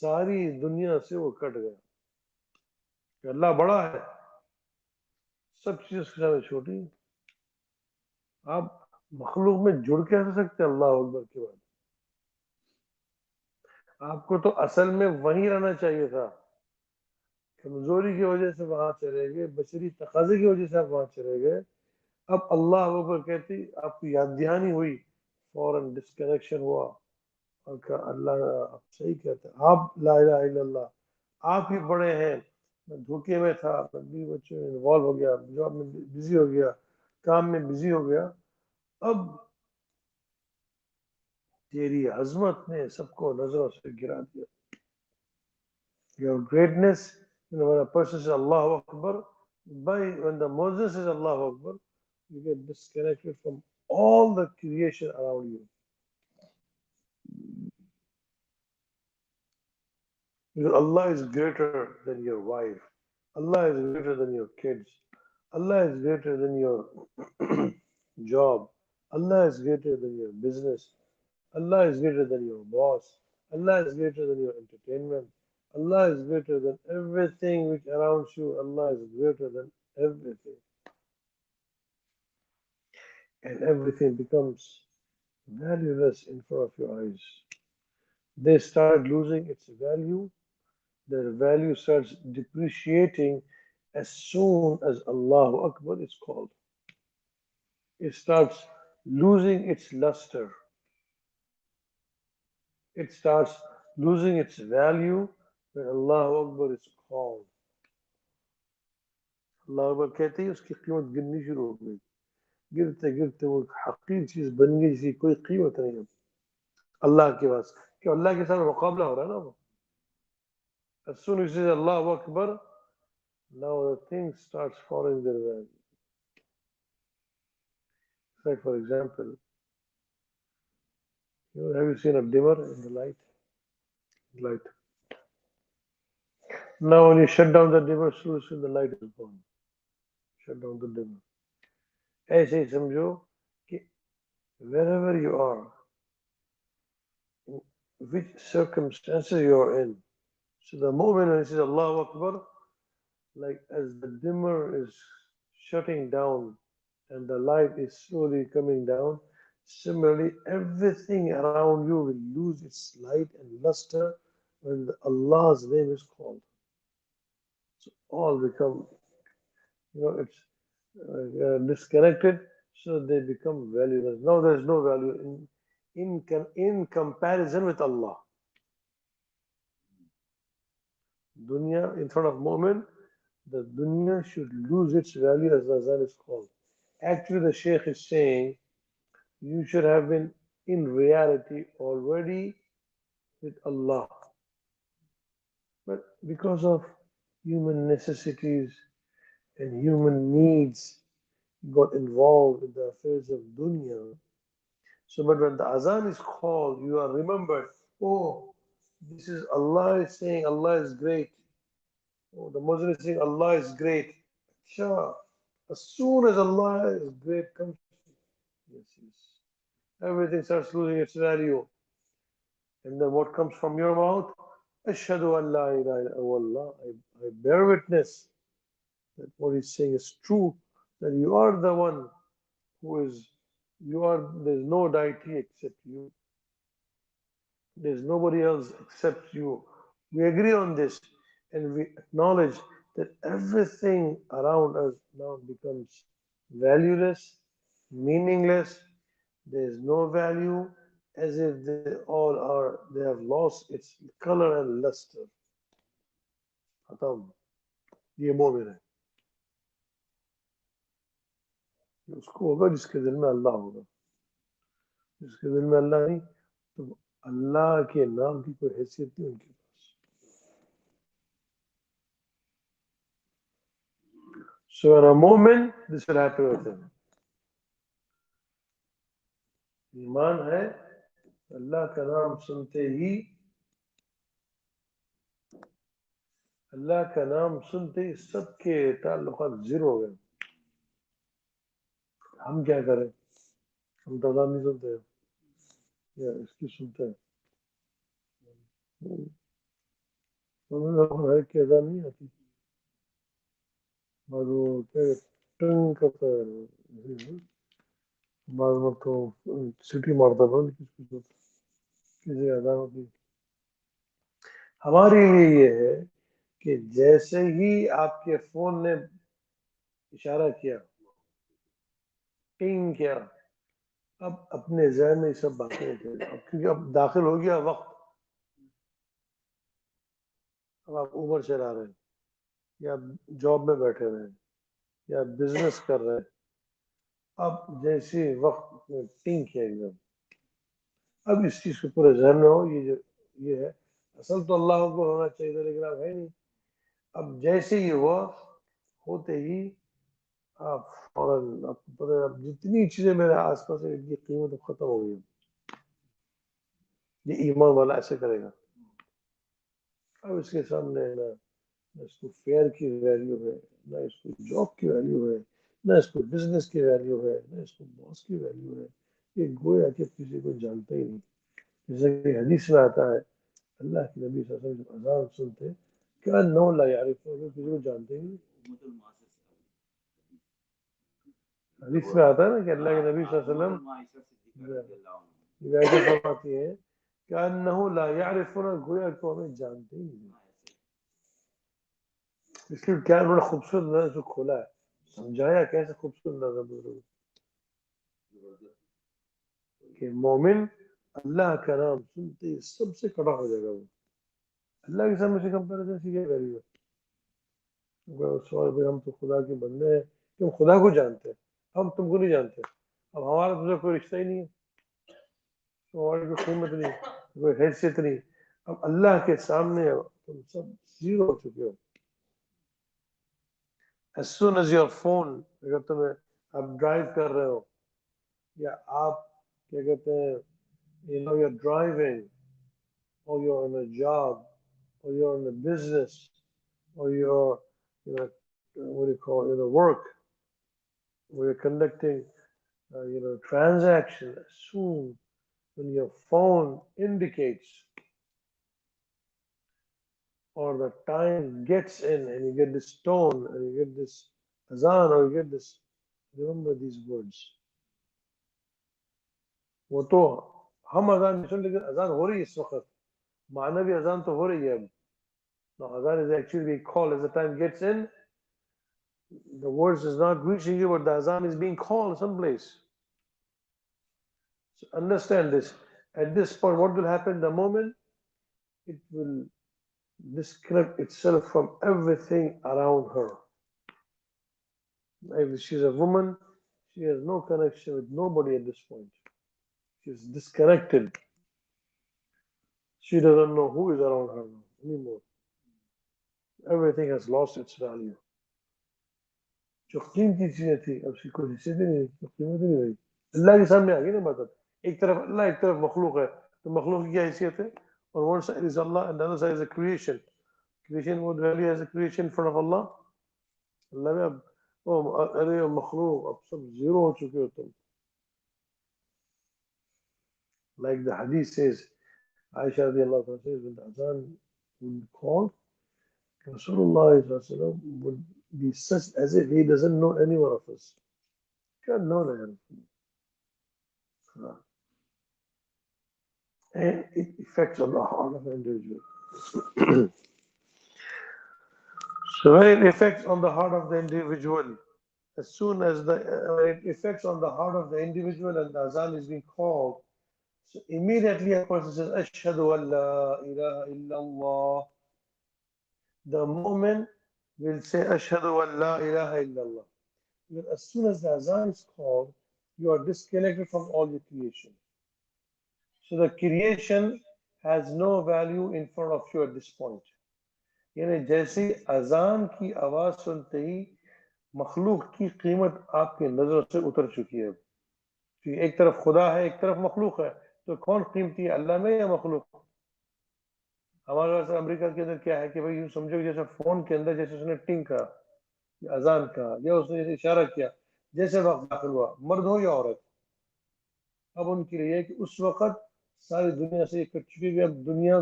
सारी दुनिया से वो कट गया अल्लाह बड़ा है सब चीजें उसके सामने छोटी आप मखलूक में जुड़ कैसे सकते हैं अल्लाह अकबर के बाद आपको तो असल में वहीं रहना चाहिए था कमजोरी की वजह से वहां चले गए बशरी तकाजे की वजह से आप वहां चले गए अब अल्लाह अकबर कहती आपकी याद दहानी हुई फौरन डिस्कनेक्शन हुआ और कहा अल्लाह आप सही कहते हैं आप ला इलाहा इल्लल्लाह आप ही बड़े हैं मैं धोखे में था मैं भी बच्चों में इन्वॉल्व हो गया जॉब में बिजी हो गया काम में बिजी हो गया अब तेरी अजमत ने सबको नजरों से गिरा दिया your greatness when a person says Allahu Akbar when the Muslim says Allahu Akbar you get disconnected from all the creation around you because Allah is greater than your wife Allah is greater than your kids Allah is greater than your job. Allah is greater than your business. Allah is greater than your boss. Allah is greater than your entertainment. Allah is greater than everything which around you. Allah is greater than everything. And everything becomes valueless in front of your eyes. They start losing its value. Their value starts depreciating as soon as Allahu Akbar is called. It starts losing its luster. It starts losing its value when Allahu Akbar is called. अल्लाह अकबर कहते ही उसकी कीमत गिरनी शुरू हो गई गिरते गिरते वो हकीर चीज बन गई जिसकी कोई कीमत नहीं है अल्लाह के पास क्यों अल्लाह के साथ मुकाबला हो रहा है ना वो As soon as you say Allahu Akbar, now the thing starts following their way. Like for example, have you seen a dimmer in the light? Light. Now when you shut down the dimmer, soon the light is gone. Shut down the dimmer. ऐसे ही समझो कि wherever you are, in which circumstances you are in. So the moment when it says Allahu Akbar, like as the dimmer is shutting down and the light is slowly coming down, similarly everything around you will lose its light and luster when Allah's name is called. So all become, it's disconnected, so they become valueless. Now there is no value in comparison with Allah. Dunya in front of moment, the dunya should lose its value as the azan is called. Actually, the Shaykh is saying you should have been in reality already with Allah. But because of human necessities and human needs, got involved in the affairs of dunya. So, but when the azan is called, you are remembered. Oh, this is Allah is saying Allah is great. Oh, the Muslim is saying Allah is great. Sure. As soon as Allah is great comes, yes, yes. Everything starts losing its value. And then what comes from your mouth? Ashhadu an la ilaha illallah. I bear witness that what he's saying is true, that you are the one who is, there's no deity except you. There's nobody else except you. We agree on this and we acknowledge that everything around us now becomes valueless, meaningless. There is no value, as if they have lost its color and luster. खत्म ये मोमिन है उसको होगा जिसके दिल में अल्लाह होगा जिसके दिल में अल्लाह नहीं तो अल्लाह के नाम की कोई हैसियत नहीं उनके पास So in a moment this will happen with him ईमान है अल्लाह का नाम सुनते ही अल्लाह का नाम सुनते ही सबके ताल्लुकात जीरो हो गए हम क्या करें हम तो अज़ान नहीं सुनते हैं या इसकी सुनते हैं है कि अज़ान नहीं आती और वो क्या टंग करता है मालूम तो सिटी मारता था किसी अज़ान होती हमारे लिए ये है कि जैसे ही आपके फोन ने इशारा किया टिंग किया अब अपने ज़हन में सब बातें अब क्योंकि अब दाखिल हो गया वक्त अब आप उबर चला रहे हैं या जॉब में बैठे हुए हैं या बिजनेस कर रहे हैं अब जैसे वक्त में टिंग किया एकदम अब इस चीज को पूरे जहन में हो ये है असल तो अल्लाह को होना चाहिए लेकिन अब है नहीं अब जैसे ही हुआ होते ही आप फौरन आपको पता है अब जितनी चीजें मेरे आसपास है इनकी कीमत खत्म हो गई ये ईमान वाला ऐसे करेगा अब इसके सामने ना इसको फेयर की वैल्यू है ना इसको जॉब की वैल्यू है ना इसको बिजनेस की वैल्यू है ना इसको बॉस की वैल्यू है ये गोया कि किसी को जानता ही नहीं जैसे कि हदीस में आता है अल्लाह के नबी सल्लल्लाहु अलैहि वसल्लम अज़ान सुनते क्या नौ ला यारिफून किसी को जानते ही नहीं हदीस में आता है ना कि अल्लाह के नबी सल्लल्लाहु अलैहि वसल्लम ये फरमाती है क्या अन्नहु ला यारिफून गोया को हमें जानते ही नहीं इसलिए क्या उन्होंने खूबसूरत नजर से खोला है समझाया कैसे खूबसूरत नजर कि मोमिन अल्लाह का नाम सुनते ही सबसे कड़ा हो जाएगा वो अल्लाह के सामने से कंपैरिजन से क्या करिए सवाल भाई हम तो खुदा के बंदे हैं तुम खुदा को जानते हैं हम तुमको नहीं जानते अब हमारा तुमसे कोई रिश्ता ही नहीं है तो हमारी कोई कीमत नहीं कोई हैसियत नहीं अब अल्लाह के सामने तुम सब जीरो हो चुके हो। As soon as your phone, अगर तुम्हें आप ड्राइव कर रहे हो या आप क्या कहते हैं, you're driving or you're in a job or you're in a business or you're, what do you call it, work, or you're conducting, transaction. As soon when your phone indicates or the time gets in and you get this tone and you get this azan or you get this, remember these words. वो तो हम अजान नहीं सुन, लेकिन अजान हो रही है इस वक्त, मानवी अजान तो हो रही है अब. No, azan is actually being called as the time gets in. The words is not reaching you, but the azan is being called someplace. So understand this. At this point, what will happen? The moment it will disconnect itself from everything around her. If she's a woman, she has no connection with nobody at this point. She's disconnected. She doesn't know who is around her anymore. Everything has lost its value. जो कीमती चीजें थी अब उसकी कोई हिस्से नहीं, तो कीमत नहीं रही. अल्लाह के सामने आ गई ना बात. एक तरफ अल्लाह, एक तरफ मखलूक है, तो मखलूक की क्या हैसियत है? On one side is Allah and the other side is a creation. Creation would value as a creation in front of Allah. अल्लाह में अब अरे मखलूक अब सब जीरो हो चुके हो तुम. Like the hadith says, Aisha radiallahu anha says, when the azan would call, Rasulullah would be such as if he doesn't know any one of us. He can't know that. And it affects on the heart of the individual. So when it affects on the heart of the individual, as soon as when it affects on the heart of the individual and the azan is being called, so immediately a person says, Ashhadu an la ilaha illallah. The moment we'll say, Ashhadu an la ilaha illallah. As soon as the azan is called, you are disconnected from all your creation. So the creation has no value in front of you at this point. यानी जैसे अजान की आवाज सुनते ही मखलूक की कीमत आपकी नजर से उतर चुकी है. एक तरफ खुदा है, एक तरफ मखलूक है, तो कौन कीमती है, अल्लाह में या मखलूक? हमारे पास अमेरिका के अंदर क्या है कि भाई यूं समझो जैसे फोन के अंदर जैसे उसने टिंग कहा, अजान कहा, या उसने इशारा किया, जैसे वक्त दाखिल हुआ, मर्द हो या औरत, अब उनके लिए कि उस वक्त सारी दुनिया से कट चुकी है. अब दुनिया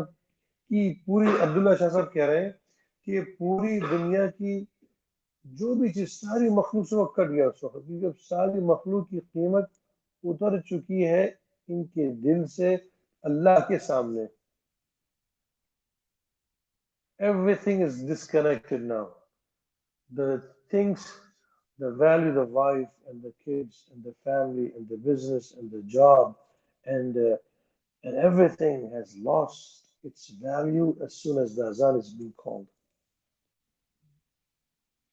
की पूरी, अब्दुल्ला शाह साहब कह रहे हैं कि पूरी दुनिया की जो भी चीज सारी मखलूक से वक्त कट गया उस वक्त, क्योंकि अब सारी मखलूक की कीमत उतर चुकी है इनके दिल से अल्लाह के सामने. Everything is disconnected now. The things, the value, the wife and the kids and the family and the business and the job and everything has lost its value as soon as the azan is being called.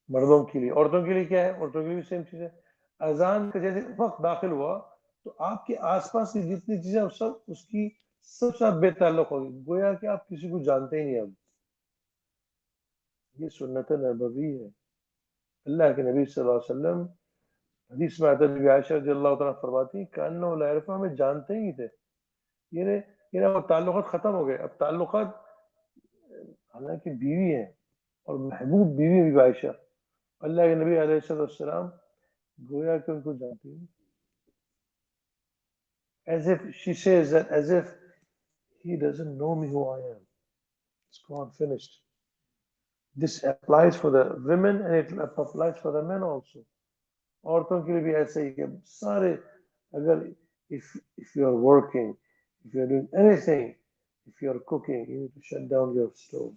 मर्दों के लिए, औरतों के लिए क्या है? औरतों के लिए भी सेम चीज है. अजान का जैसे वक्त दाखिल हुआ तो आपके आसपास की जितनी चीजें सब उसकी सब साथ बेताल्लुक होगी, गोया कि आप किसी को जानते ही नहीं. अब ये सुन्नत नबवी है. अल्लाह के नबी सल्लल्लाहु अलैहि वसल्लम हदीस में आता है, बीबी आयशा रज़ियल्लाहु तआला फरमाती हैं, कान्ना ला यअरिफ़, हमें जानते ही थे. ये ना ताल्लुकात खत्म हो गए. अब ताल्लुकात, हालांकि बीवी है और महबूब बीवी बीबी आयशा, अल्लाह के नबी अलैहिस्सलाम गोया कि उनको जानती है. As if she says that, as if he doesn't know me who I am. It's gone, finished. This applies for the women and it applies for the men also. औरतों के लिए भी ऐसे ही कि सारे, अगर if you are working, if you are doing anything, if you are cooking, you need to shut down your stove.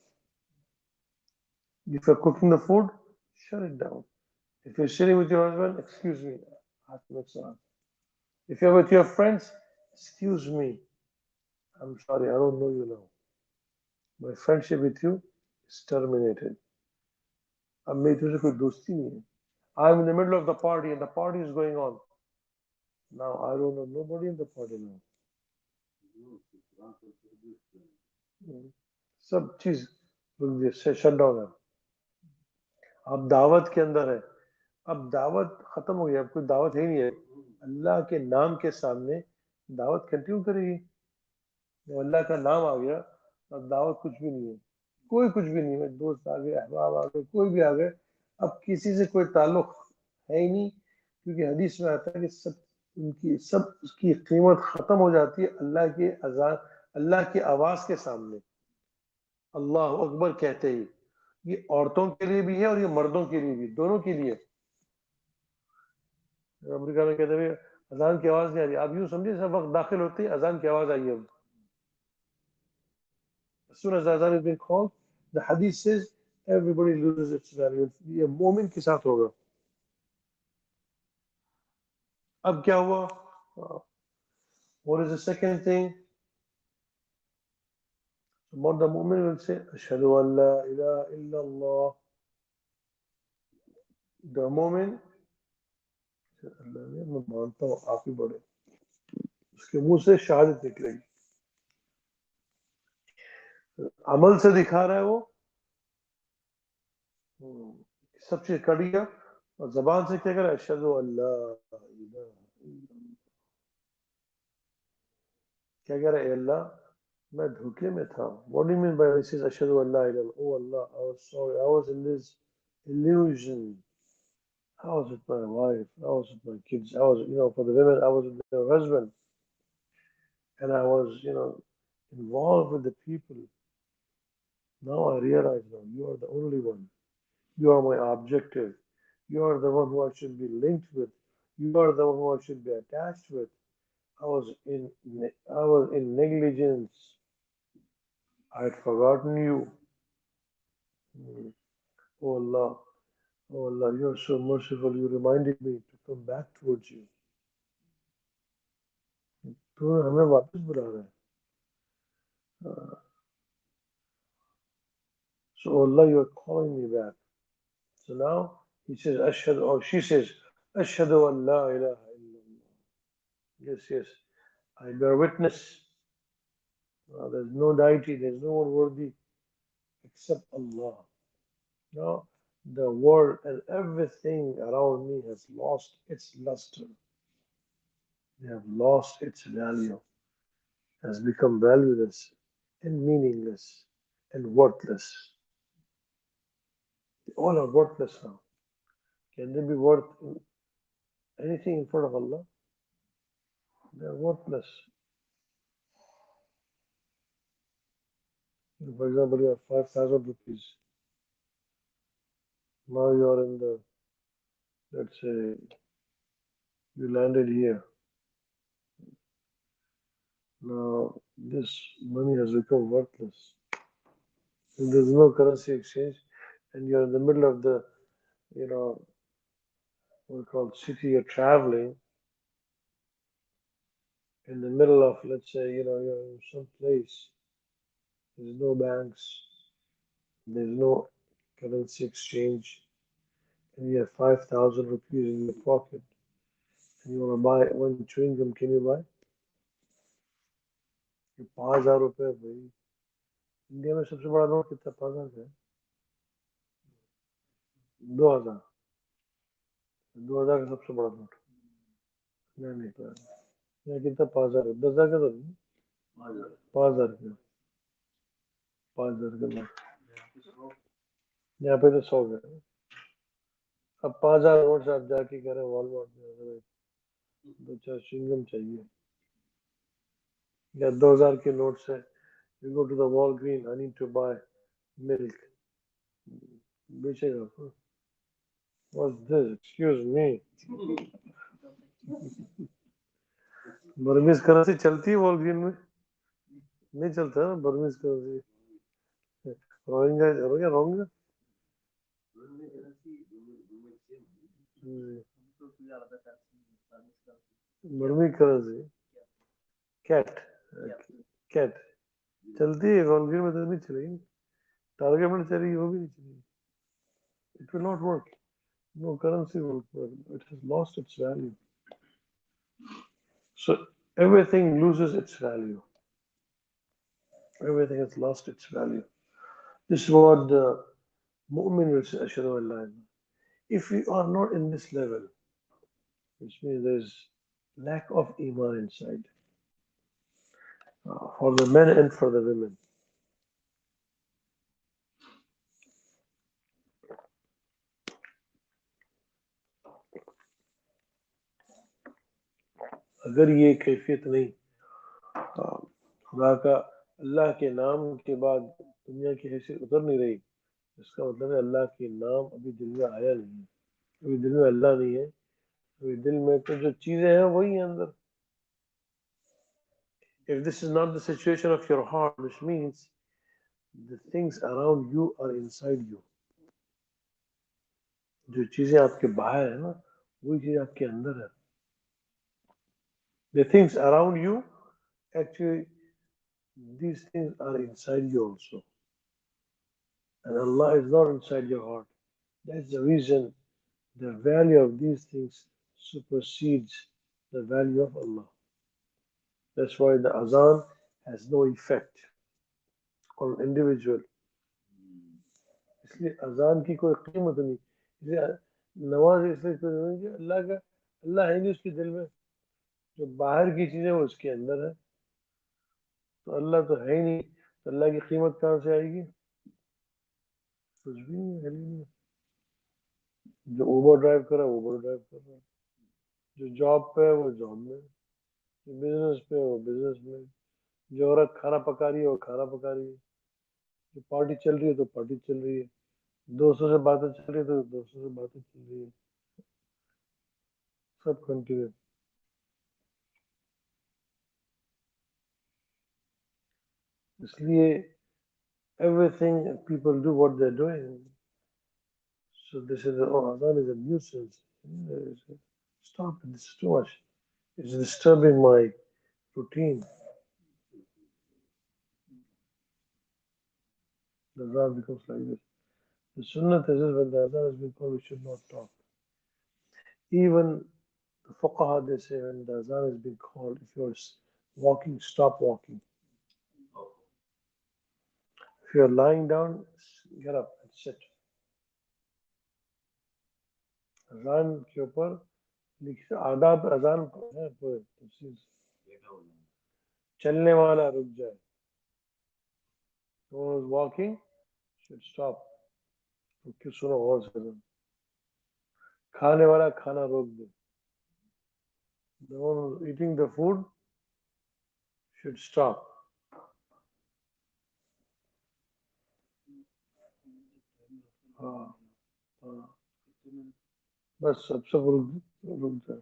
If you are cooking the food, shut it down. If you're sitting with your husband, excuse me, I have to make some. If you're with your friends, excuse me, I'm sorry, I don't know you now. My friendship with you is terminated. अब मेरी तुझसे कोई दोस्ती नहीं है. I'm in the middle of the party and the party is going on. Now I don't know nobody in the party now. सब चीज रुक दिए से शट डाउन है। आप दावत के अंदर है, अब दावत खत्म हो गई, अब कोई दावत है ही नहीं है। अल्लाह के नाम के सामने दावत कंटिन्यू करेगी। जब अल्लाह का नाम आ गया अब दावत कुछ भी नहीं है, कोई कुछ भी नहीं है। दोस्त आ गए, अहबाब आ गए, कोई भी आ गए, अब किसी से कोई ताल्लुक है ही नहीं, क्योंकि हदीस में आता है कि सब उसकी कीमत खत्म हो जाती है अल्लाह के अजान, अल्लाह की आवाज के सामने अल्लाह अकबर कहते ही। ये औरतों के लिए भी है और ये मर्दों के लिए भी, दोनों के लिए। अमेरिका में कहते हैं अजान की आवाज नहीं आ रही, आप यूं समझिए सब वक्त दाखिल होते ही अजान की आवाज आई है। अब as soon as the azan is being called, the hadith says everybody loses its value. ये मोमिन के साथ होगा। अब क्या हुआ? What is the second thing? What the mu'min will say, Ashhadu an la ilaha illallah. The mu'min, अल्लाह ने मैं मानता हूँ आप ही बड़े, उसके मुंह से शहादत निकलेगी, अमल से दिखा रहा है वो, सब चीज कर दिया, और जबान से क्या करे, अशहदु अल्ला इलाहा इल्लल्लाह। क्या कह रहा है? अल्लाह मैं धोखे में था। What do you mean by this is अशहदु Allah इलाहा इल्लल्लाह? Oh Allah, I was sorry, I was in this illusion. I was with my wife, I was with my kids, I was, for the women, I was with their husband, and I was, involved with the people. Now I realize now you are the only one. You are my objective. You are the one who I should be linked with. You are the one who I should be attached with. I was in I was in negligence. I had forgotten you. Hmm. Oh Allah, oh Allah, you are so merciful. You reminded me to come back towards you. तो हमें वापस बुला रहा है। So Allah, you are calling me back. So now he says, Ashhadu, or she says, Ashhadu an la ilaha illallah. Yes, yes. I bear witness. There's no deity, there's no one worthy except Allah. Now the world and everything around me has lost its luster. They have lost its value, has become valueless and meaningless and worthless. They all are worthless now. Can they be worth anything in front of Allah? They are worthless. For example, you have 5,000 rupees. Now you are in the, let's say, you landed here. Now this money has become worthless. And there's no currency exchange, and you're in the middle of the, what we call city you're traveling, in the middle of, let's say, you're in some place, there's no banks, there's no currency exchange, and you have 5,000 rupees in your pocket, and you want to buy one chewing gum, can you buy? ये 5,000 रुपये भाई, India में सबसे बड़ा note कितना? 5,000 का है? 2,000, 2,000 का सबसे बड़ा नोट? नहीं यहाँ कितना? 5,000, 10,000 का तो नहीं, 5,000 का, 5,000 का नोट। यहाँ पे तो 100 का है। अब 5,000 नोट से आप जाके कह रहे हैं वॉलमार्ट में 2-4 चिंगम चाहिए, या 2,000 के नोट से you go to the Walgreen, I need to buy milk, बेचेगा आपको? What's this, excuse me? Burmese currency चलती है वॉल ग्रीन में? नहीं चलता ना Burmese currency. Rohingya Rohingya Rohingya बर्मी करेंसी कैट, कैट चलती है वॉल ग्रीन में, तो नहीं चलेगी। टारगेट में चलेगी, वो भी नहीं चलेगी। It will not work. No currency will work. It has lost its value. So everything loses its value. Everything has lost its value. This is what the mu'min will say, Ashhadu an la ilaha illallah. If we are not in this level, which means there's lack of iman inside, for the men and for the women. अगर ये कैफियत नहीं, खुदा का अल्लाह के नाम के बाद दुनिया की हैसियत उतर नहीं रही, इसका मतलब है अल्लाह के नाम अभी दिल में आया नहीं है, अभी दिल में अल्लाह नहीं है, अभी दिल में तो जो चीजें हैं वही है अंदर. If this is not the situation of your heart, which means the things around you are inside you. जो चीजें आपके बाहर है ना, वही चीज आपके अंदर है. The things around you, actually, these things are inside you also. And Allah is not inside your heart. That's the reason the value of these things supersedes the value of Allah. That's why the azan has no effect on an individual. इसलिए अजान की कोई कीमत नहीं, इसलिए नमाज इसलिए अल्लाह का अल्लाह है नहीं उसके दिल में, जो बाहर की चीजें वो उसके अंदर है, तो अल्लाह तो है ही नहीं, तो अल्लाह की कीमत कहाँ से आएगी? कुछ भी नहीं है, नहीं. जो ऊबर ड्राइव कर रहा है ऊबर ड्राइव कर रहा है, जो जॉब पे है वो जॉब में, जो बिजनेस पे है वो बिजनेस में, जो औरत खाना पका रही है वो खाना पका रही है, जो पार्टी चल रही है तो पार्टी चल रही है, दोस्तों से बातें चल रही है तो दोस्तों से बातें चल रही है, सब कंटिन्यू. इसलिए everything people do what they're doing. So they say that, oh, Adhan is a nuisance. Stop it, this is too much. It's disturbing my routine. The Adhan becomes like this. The Sunnah is this, when the Adhan has been called, we should not talk. Even the Fuqaha, they say when the Adhan has been called, if you're walking, stop walking. If you're lying down, get up and sit. Adhan के ऊपर लिखा आदाब अजान है पूरे तफसील से. चलने वाला रुक जाए. Someone who's walking should stop. रुक सुनो गौर से. खाने वाला खाना रोक दे. The one who's eating the food should stop. हाँ, हाँ. बस सब रुक जाए.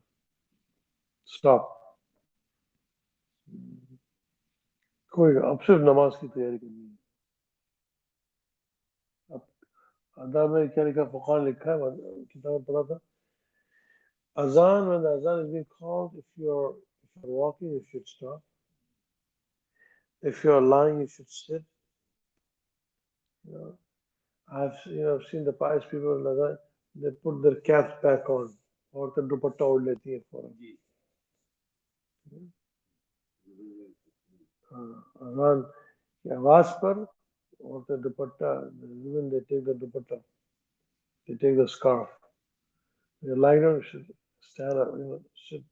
Stop. कोई अब सिर्फ नमाज की तैयारी करनी है. अब अदा में क्या लिखा, फुकाहा ने लिखा है, किताब में पढ़ा था. Azan, when the azan is being called, if you're walking, you should stop. If you're lying, you should sit. You know, I've seen the pious people in Azan, they put their caps back on, और तो दुपट्टा ओढ़ लेती है फौरन. अजान की आवाज पर और तो दुपट्टा, even they take the dupatta, they take the scarf. You're lying down, you should stand up, sit.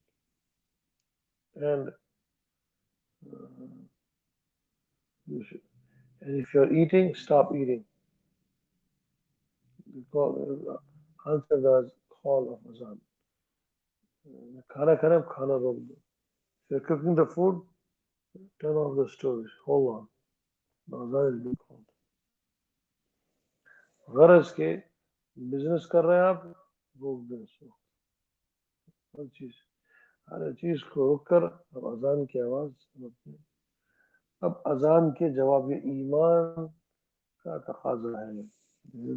And you should, and if you're eating, stop eating. Answer the call of Azan. खाना खाना खाना रोक दो. If you're cooking the food, turn off the stove. Hold on. The Azan is being called. गरज के business कर रहे हैं आप, रोक दें इसको. हर चीज को रोक कर अब अजान की आवाज सुनते हैं. अब अजान के जवाब ये ईमान का तकाजा है.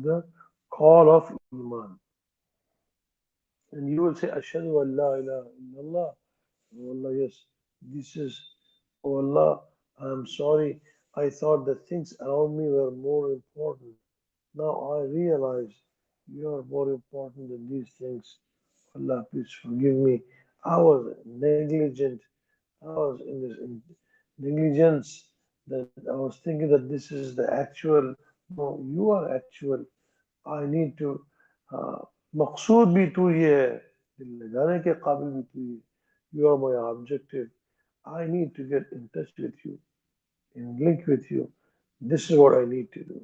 The call of iman. And you will say, Ashhadu an la ilaha illallah. Oh Allah, yes, this is, oh Allah, I am sorry. I thought the things around me were more important. Now I realize you are more important than these things. Allah, please forgive me. I was negligent. I was in this negligence that I was thinking that this is the actual No, you are actual. I need to. हाँ, मकसूद भी तू ही है, दिल लगाने के काबिल भी तू ही है. You are my objective. I need to get in touch with you, in link with you. This is what I need to do.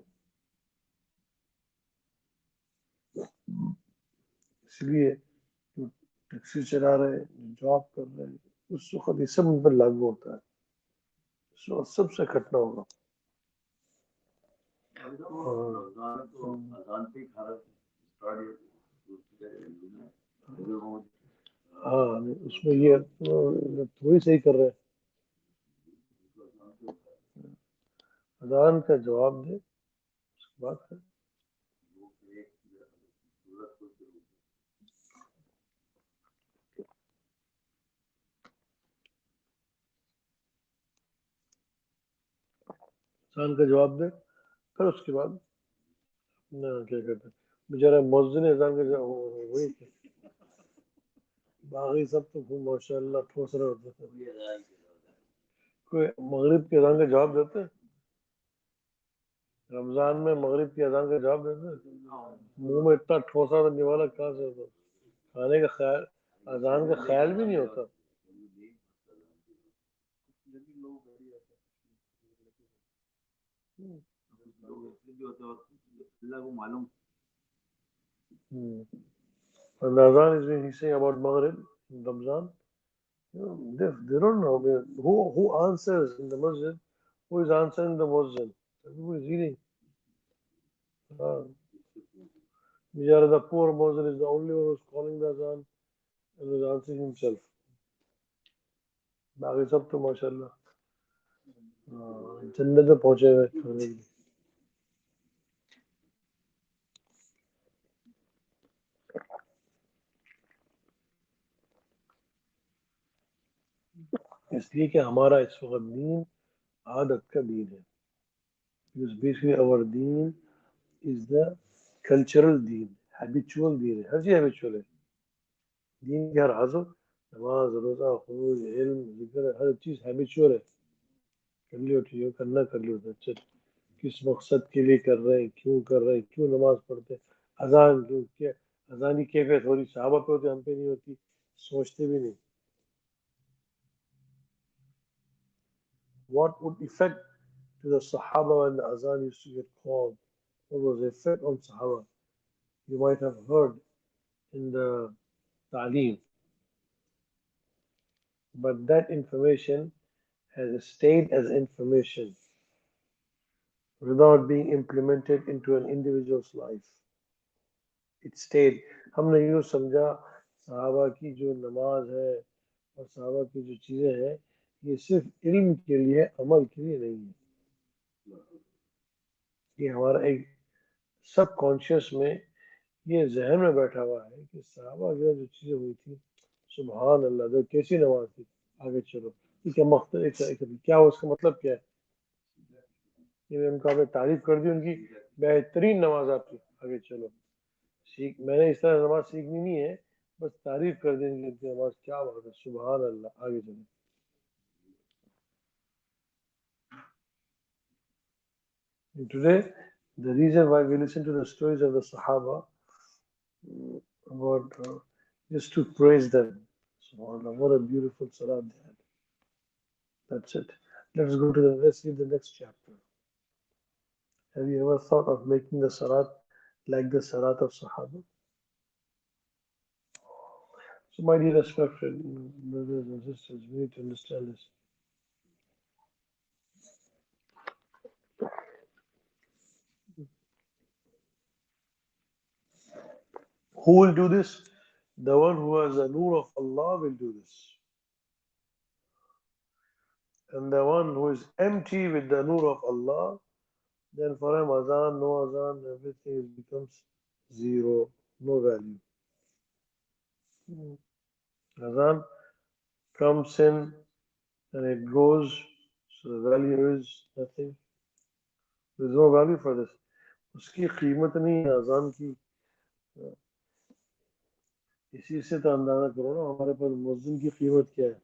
इसलिए जो टैक्सी चला रहे हैं, जो जॉब कर रहे हैं, उस वक्त ये सब उन पर लागू होता है. उस वक्त सबसे खटना होगा. हाँ, उसमें ये थोड़ी सही कर रहे हैं. अजान का जवाब दे, उसके बाद कर. अजान का जवाब दे, फिर उसके बाद ना क्या कहते हैं, बेचारा मौजूद अजान का जवाब वही थे. बाकी सब तो खूब माशाल्लाह ठोस रहे होते थे. कोई मगरिब के अजान का जवाब देते हैं? रमजान में मगरिब की अजान का जवाब देते हैं? मुंह में इतना ठोसा तो निवाला कहाँ से होता? खाने का ख्याल, अजान का ख्याल भी नहीं होता. Hmm. And the Azan is when he say about Maghrib in Ramzan. They don't know. I mean, who answers in the masjid? Who is answering the masjid? Who is reading? Uh, the poor Muslim is the only one who's calling the Azan and is answering himself. बाकी सब तो माशाल्लाह जन्नत में पहुंचे हुए खाने के लिए. इसलिए कि हमारा इस वक्त दीन आदत का दीन है. Because basically our deen is the cultural deen, habitual deen है. हर चीज habitual है. दीन के हर आज़ो, नमाज, रोजा, खुरूज, इल्म, जिक्र, हर चीज हैबिचुअल है. कर लियो ठीक है, करना कर लियो. अच्छा, किस मकसद के लिए कर रहे हैं, क्यों कर रहे हैं, क्यों नमाज पढ़ते हैं, अजान क्यों, क्या अजान की कैफियत थोड़ी सहाबा पे होती, हम पे नहीं होती, सोचते भी नहीं. What would effect to the Sahaba when the azan used to get called? What was the effect on Sahaba? You might have heard in the Ta'aleem, but that information has stayed as information without being implemented into an individual's life. It stayed. हमने यूँ समझा सहाबा की जो नमाज है और सहाबा की जो चीज़ें हैं, ये सिर्फ इल्म के लिए, अमल के लिए नहीं है. ये हमारा एक सब कॉन्शियस में ये जहन में बैठा हुआ है कि सहाबा के जो चीज़ें हुई थी, सुबहान अल्लाह, जो कैसी नमाज थी. आगे चलो, क्या मकसद, क्या उसका मतलब क्या है. ये उनका आपने तारीफ कर दी उनकी, बेहतरीन नमाज आपकी. आगे चलो, सीख, मैंने इस तरह नमाज सीखनी नहीं है, बस तारीफ कर देंगे कि नमाज क्या बात है, सुबहान अल्लाह. आगे चलो. And today, the reason why we listen to the stories of the Sahaba, about just to praise them. Subhanallah, what a beautiful salat they had. That's it. Let's read the next chapter. Have you ever thought of making the salat like the salat of Sahaba? So, my dear respected brothers and sisters, we need to understand this. Who will do this? The one who has the nur of Allah will do this. And the one who is empty with the nur of Allah, then for him azan, no azan, everything becomes zero, no value. Azan comes in and it goes, so the value is nothing. There is no value for this. उसकी कीमत नहीं है अजान की. इसी से तो अंदाजा करो ना हमारे पास मुअज्जिन की कीमत क्या है.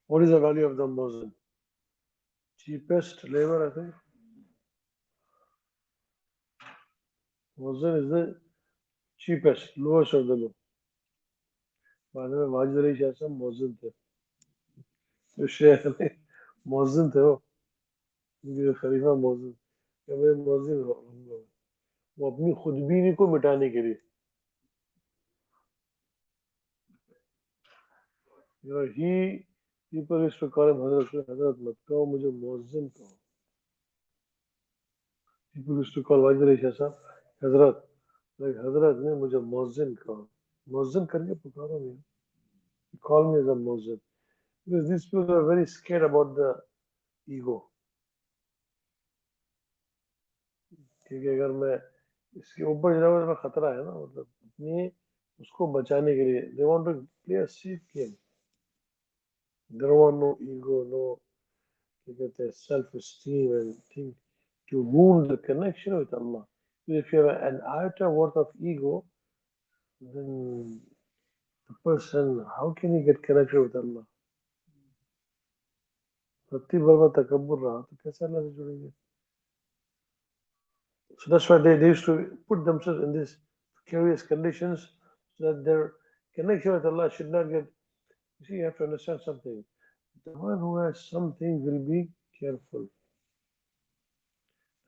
What is the value of the muezzin? Cheapest labor, I think. Muazzin is the cheapest, lowest of the low. बाद में वाजिद अली शाह साहब मुअज्जिन थे, जो शेख ने मुअज्जिन थे उनके खलीफा मुअज्जिन, क्या मैं मुअज्जिन रहूंगा, वो अपनी खुदबीनी को मिटाने के लिए, ही people used to call him हजरत, हजरत मत कहो मुझे मुअज्जिन कहो. People used to call Wajid Ali Shah साहब हजरत, like हजरत ने मुझे मुअज्जिन कहो, मुअज्जिन करके पुकारो नहीं, call me as a मुअज्जिन, because these people are very scared about the ego. क्योंकि अगर मैं इसके ऊपर जाऊँ तो मैं खतरा है ना, मतलब अपनी उसको बचाने के लिए they want to play a safe game. They don't want no ego, no क्या कहते हैं self esteem and think to wound the connection with Allah. If you have an iota worth of ego, then the person, how can he get connected with Allah? रत्ती भर में तकब्बुर रहा तो कैसे अल्लाह से जुड़ेंगे? So that's why they used to put themselves in these curious conditions so that their connection with Allah should not get. You see, you have to understand something. The one who has something will be careful,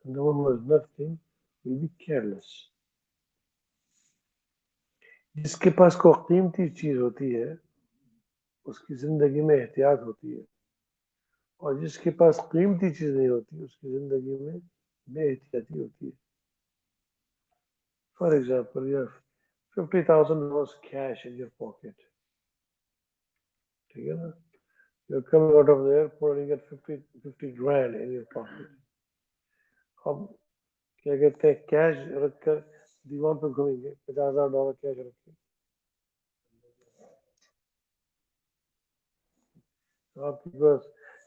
and the one who has nothing will be careless. जिसके पास कोई कीमती चीज होती है उसकी जिंदगी में एहतियात होती है, और जिसके पास कीमती चीज नहीं होती उसकी जिंदगी में बेएहतियाती होती है. For example, you have $50,000 cash in your pocket. ठीक है ना? You're coming out of the airport and you get 50 grand in your pocket. अब क्या कहते हैं कैश रखकर दीवार पे घूमेंगे, $50,000 कैश रख के, तो आपके पास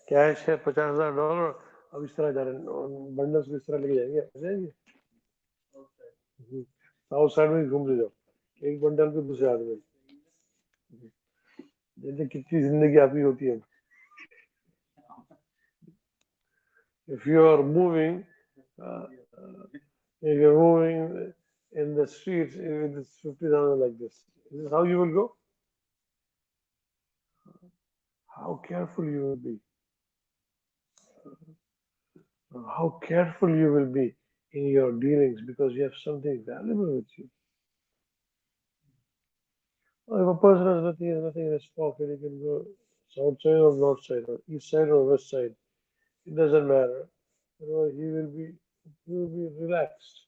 कैश है $50,000, अब इस तरह जा रहे हैं बंडल्स को इस तरह लेके जाएंगे, आ जाएंगे साउथ साइड में घूम ले जाओ, एक बंडल पे दूसरे आदमी, जैसे कितनी जिंदगी आपकी होती है. If you are moving, uh, if you're moving in the streets with this 50,000 like this is how you will go? How careful you will be. How careful you will be in your dealings because you have something valuable with you. If a person has nothing in his pocket, he can go south side or north side or east side or west side. It doesn't matter. He will be relaxed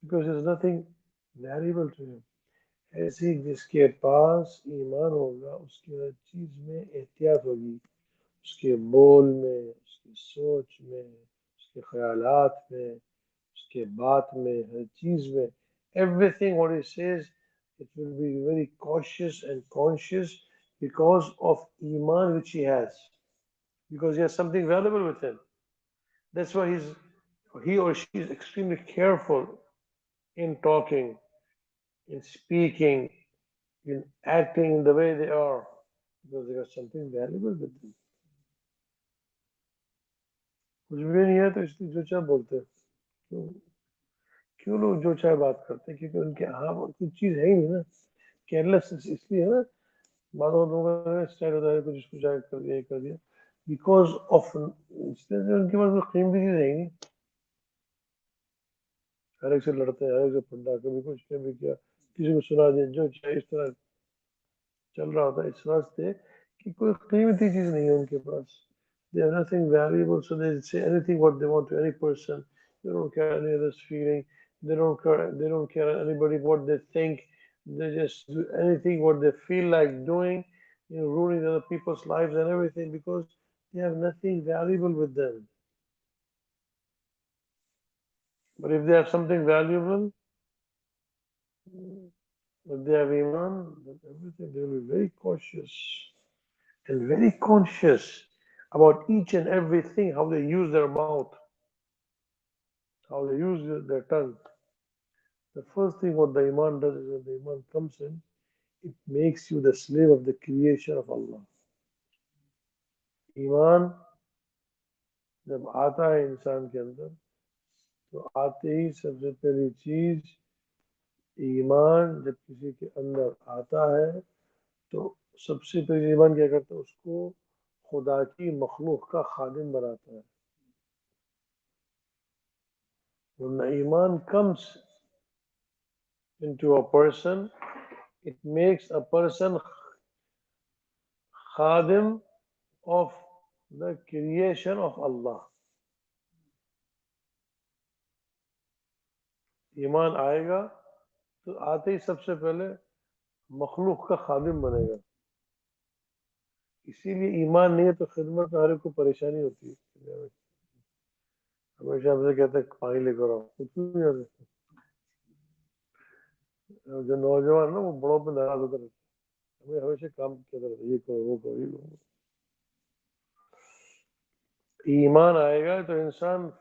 because there's nothing valuable to him. ऐसे ही जिसके पास ईमान होगा उसकी हर चीज में एहतियात होगी, उसके बोल में, उसकी सोच में, उसके ख्यालात में, उसके बात में, हर चीज में, everything what he says, it will be very cautious and conscious because of iman which he has, because he has something valuable with him. That's why he or she is extremely careful in talking, in speaking, in acting the way they are, because they got something valuable with them. कुछ भी नहीं है तो इसलिए जो चाहे बोलते हैं. क्यों क्यों लोग जो चाहे बात करते हैं? क्योंकि उनके हाँ कुछ चीज है ही नहीं ना, केयरलेस इसलिए है ना. बाद में लोगों का स्टाइल होता है कुछ इसको चाहे कर दिया कर दिया, बिकॉज ऑफ उनके पास कोई कीमती चीज है ही नहीं. हर एक से लड़ते हैं, हर एक से फंडा, कभी कुछ कभी क्या, किसी को सुना दिया, जो चाहे इस तरह चल रहा होता है. इस वास्ते कि कोई कीमती चीज नहीं है उनके पास. They have nothing valuable, so they say anything what they want to any person. They don't care any other's feeling. They don't care. They don't care anybody what they think. They just do anything what they feel like doing, ruining other people's lives and everything because they have nothing valuable with them. But if they have something valuable, if they have iman, then everything they will be very cautious and very conscious about each and everything, how they use their mouth, how they use their tongue. The first thing what the iman does is when the iman comes in, it makes you the slave of the creation of Allah. ईमान जब आता है इंसान के अंदर तो आते ही सबसे पहली चीज ईमान जब किसी के अंदर आता है तो सबसे पहले ईमान क्या करता है, उसको खुदा की मखलूक का खादिम बनाता है. When the iman comes into a person, it makes a person khadim of the creation of Allah. ईमान आएगा तो आते ही सबसे पहले मखलूक का खादिम बनेगा. इसीलिए ईमान नहीं है तो खिदमत में हर एक को परेशानी होती है. हमेशा हमसे कहते हैं पानी लेकर आओ, कुछ नहीं आते. जो नौजवान ना वो बड़ों पे नाराज होता रहता है. हमें हमेशा काम कहता रहता है, ये करो वो करो ये करो. ईमान आएगा तो इंसान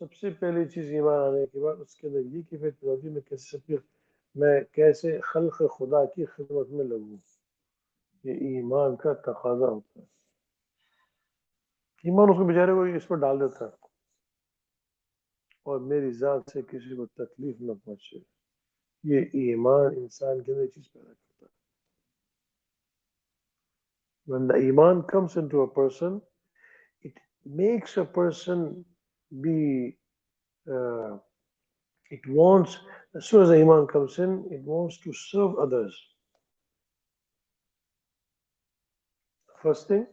सबसे पहली चीज ईमान आने के बाद उसके अंदर ये कैफियत पैदा होती है, मैं कैसे खल्क खुदा की खिदमत में लगूं. ये ईमान का तकाजा होता है. ईमान उसको बेचारे को इस पर डाल देता है और मेरी जात से किसी को तकलीफ न पहुंचे. ये ईमान इंसान के अंदर चीज पैदा करता है. When the iman comes into a person, it makes a person be uh, it wants, as soon as the iman comes in, it wants to serve others. First thing.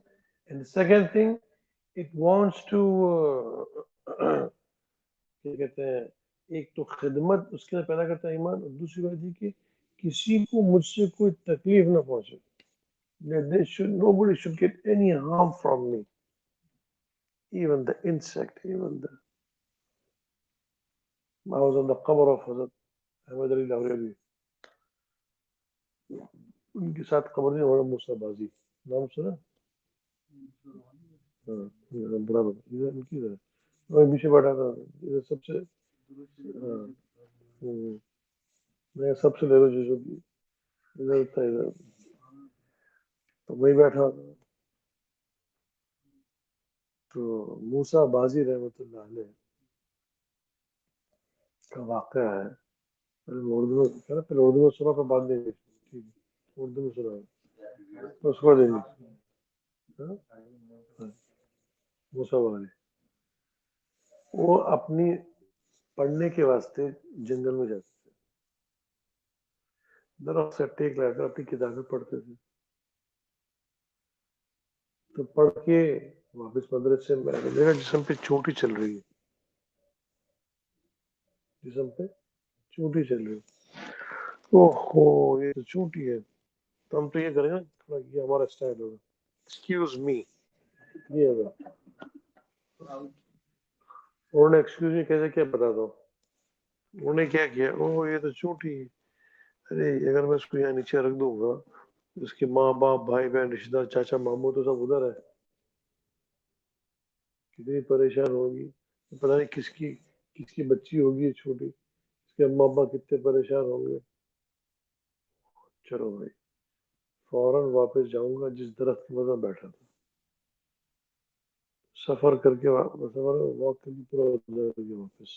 And the second thing, it wants to क्या कहते हैं, एक तो खिदमत उसके अंदर पैदा करता है ईमान, और दूसरी बात ये कि किसी को मुझसे कोई तकलीफ ना पहुंचे. Nobody should get any harm from me, even the insect, even the. I was on the cover of Hazrat Ahmed Ali Lahori. उनके साथ खबर नहीं हो मूसाबाजी नाम सुना. हाँ, बड़ा इधर इनकी इधर मैं पीछे बैठा था इधर सबसे. हाँ, मैं सबसे ले लो जो इधर था इधर तो वही बैठा. तो मूसा बाजी रहमतुल्लाह अलैह का वाक़या है. पहले उर्दू में कहना, पहले उर्दू में सुना, फिर बाद में ठीक है उर्दू में सुना तो उसको देंगे. मूसा बाजी वो अपनी पढ़ने के वास्ते जंगल में जाते थे. दरख्त से टेक लगाकर अपनी किताबें पढ़ते थे. तो पढ़ के वापस मदरसे में मैंने देखा जिस्म पे चोटी चल रही है. जिस्म पे चोटी चल रही है. ओहो ये तो चोटी है. तो हम तो ये करेंगे थोड़ा, ये हमारा स्टाइल होगा. एक्सक्यूज मी, ये होगा. उन्होंने एक्सक्यूज मी कैसे क्या बता दो. उन्होंने क्या किया, ओह ये तो चोटी है. अरे अगर मैं इसको यहाँ नीचे रख दूंगा, उसके माँ बाप भाई बहन रिश्तेदार चाचा मामू तो सब उधर है, कितनी परेशान होगी. पता नहीं किसकी किसकी बच्ची होगी ये छोटी, इसके अम्मा अब्बा कितने परेशान होंगे. चलो भाई फौरन वापस जाऊंगा जिस दरख्त के पास मैं बैठा था. सफर करके सफर वॉक करके पूरा उधर गया वापस.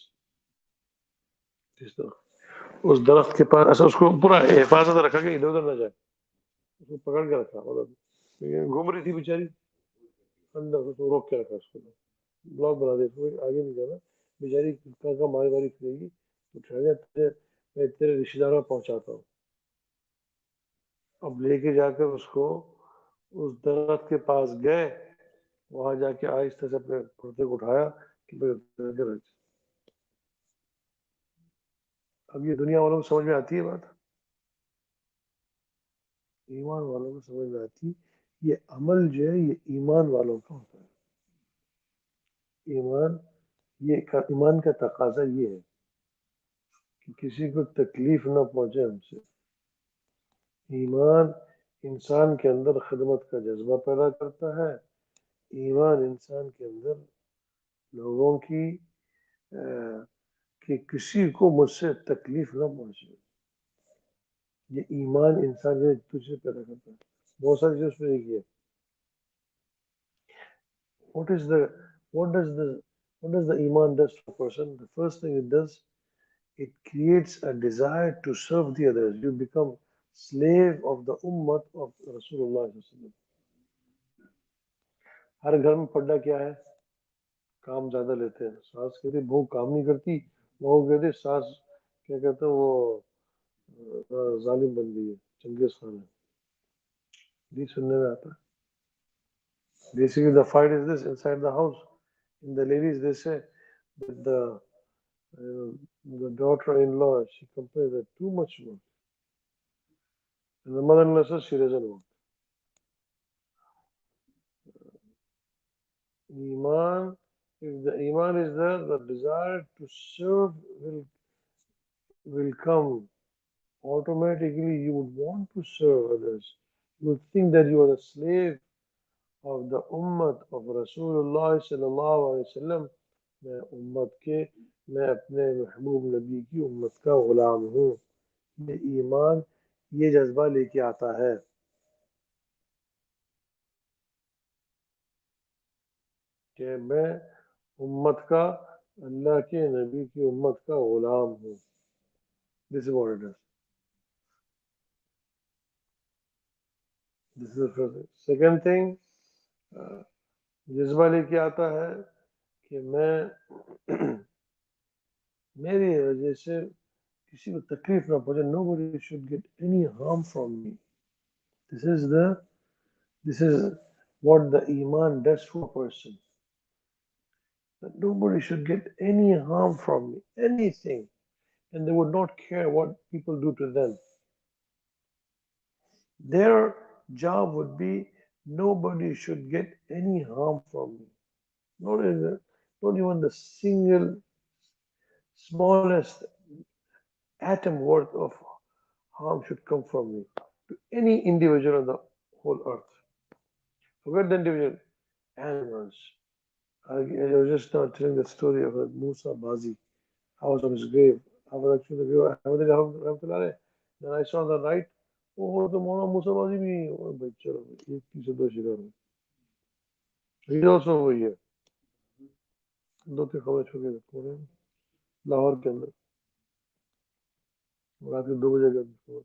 जिस दरख्त उस दरख्त के पास ऐसा उसको पूरा हिफाजत रखा कि इधर उधर ना जाए. उसको पकड़ के रखा, मतलब ये घूम रही थी बेचारी अंदर से, तो रोक के रखा उसको. ब्लॉक बना दिया, कोई आगे नहीं जाना. बेचारी का मारी मारी फिरेगी तो ठहर जा, मैं तेरे रिश्तेदारों में पहुंचाता हूँ. अब लेके जाकर उसको उस दरख्त के पास गए. वहां जाके आहिस्ते से अपने कुर्ते को उठाया कि अब ये दुनिया वालों को समझ में आती है बात. ईमान वालों को समझ में आती. ये अमल जो है ये ईमान वालों का होता है. ईमान ईमान का तकाजा ये है कि किसी को तकलीफ ना पहुंचे हमसे. ईमान इंसान के अंदर खिदमत का जज्बा पैदा करता है. ईमान इंसान के अंदर लोगों की कि किसी को मुझसे तकलीफ ना पहुंचे. ये ईमान इंसान जो तुझसे पैदा करता है. बहुत सारी चीजें उसमें एक है. What is the what does the What does the iman does to a person? The first thing it does, it creates a desire to serve the others. You become slave of the ummah of Rasulullah. हर घर में पढ़ना क्या है? काम ज्यादा लेते हैं. सास कहती बहू काम नहीं करती, बहू कहती सास क्या कहते हैं वो जालिम बन गई है, चंगेज खान है. ये सुनने में आता है. Basically, the fight is this inside the house. In the ladies, they say that the daughter-in-law she complains that too much work, and the mother-in-law says she doesn't work. Iman, if the iman is there, the desire to serve will come automatically. You would want to serve others. You would think that you are a slave of the ummah of Rasulullah sallallahu alaihi wasallam. मैं उम्मत के मैं अपने महबूब नबी की उम्मत का गुलाम हूँ. ये ईमान ये जज्बा लेके आता है कि मैं उम्मत का अल्लाह के नबी की उम्मत का गुलाम हूँ. This is what it is. This is the second thing. जज्बा लेके आता है कि मैं मेरी वजह से किसी को तकलीफ ना पहुंचे. Nobody should get any harm from me. This is the this is what the iman does to a person. That nobody should get any harm from me, anything, and they would not care what people do to them. Their job would be nobody should get any harm from me. Not even, not even the single smallest atom worth of harm should come from me to any individual on the whole earth. Forget the individual animals. I was just now telling the story of Musa Bazi. I was on his grave. I was actually the grave. Then I saw on the right, oh, the Maulana Musa Bazi bhi. Oh, bhai, chalo, ek ki se do shikar ho. He's also over here. दो तीन खबर छुपे कौन है लाहौर के अंदर रात के 2 बजे का खबर.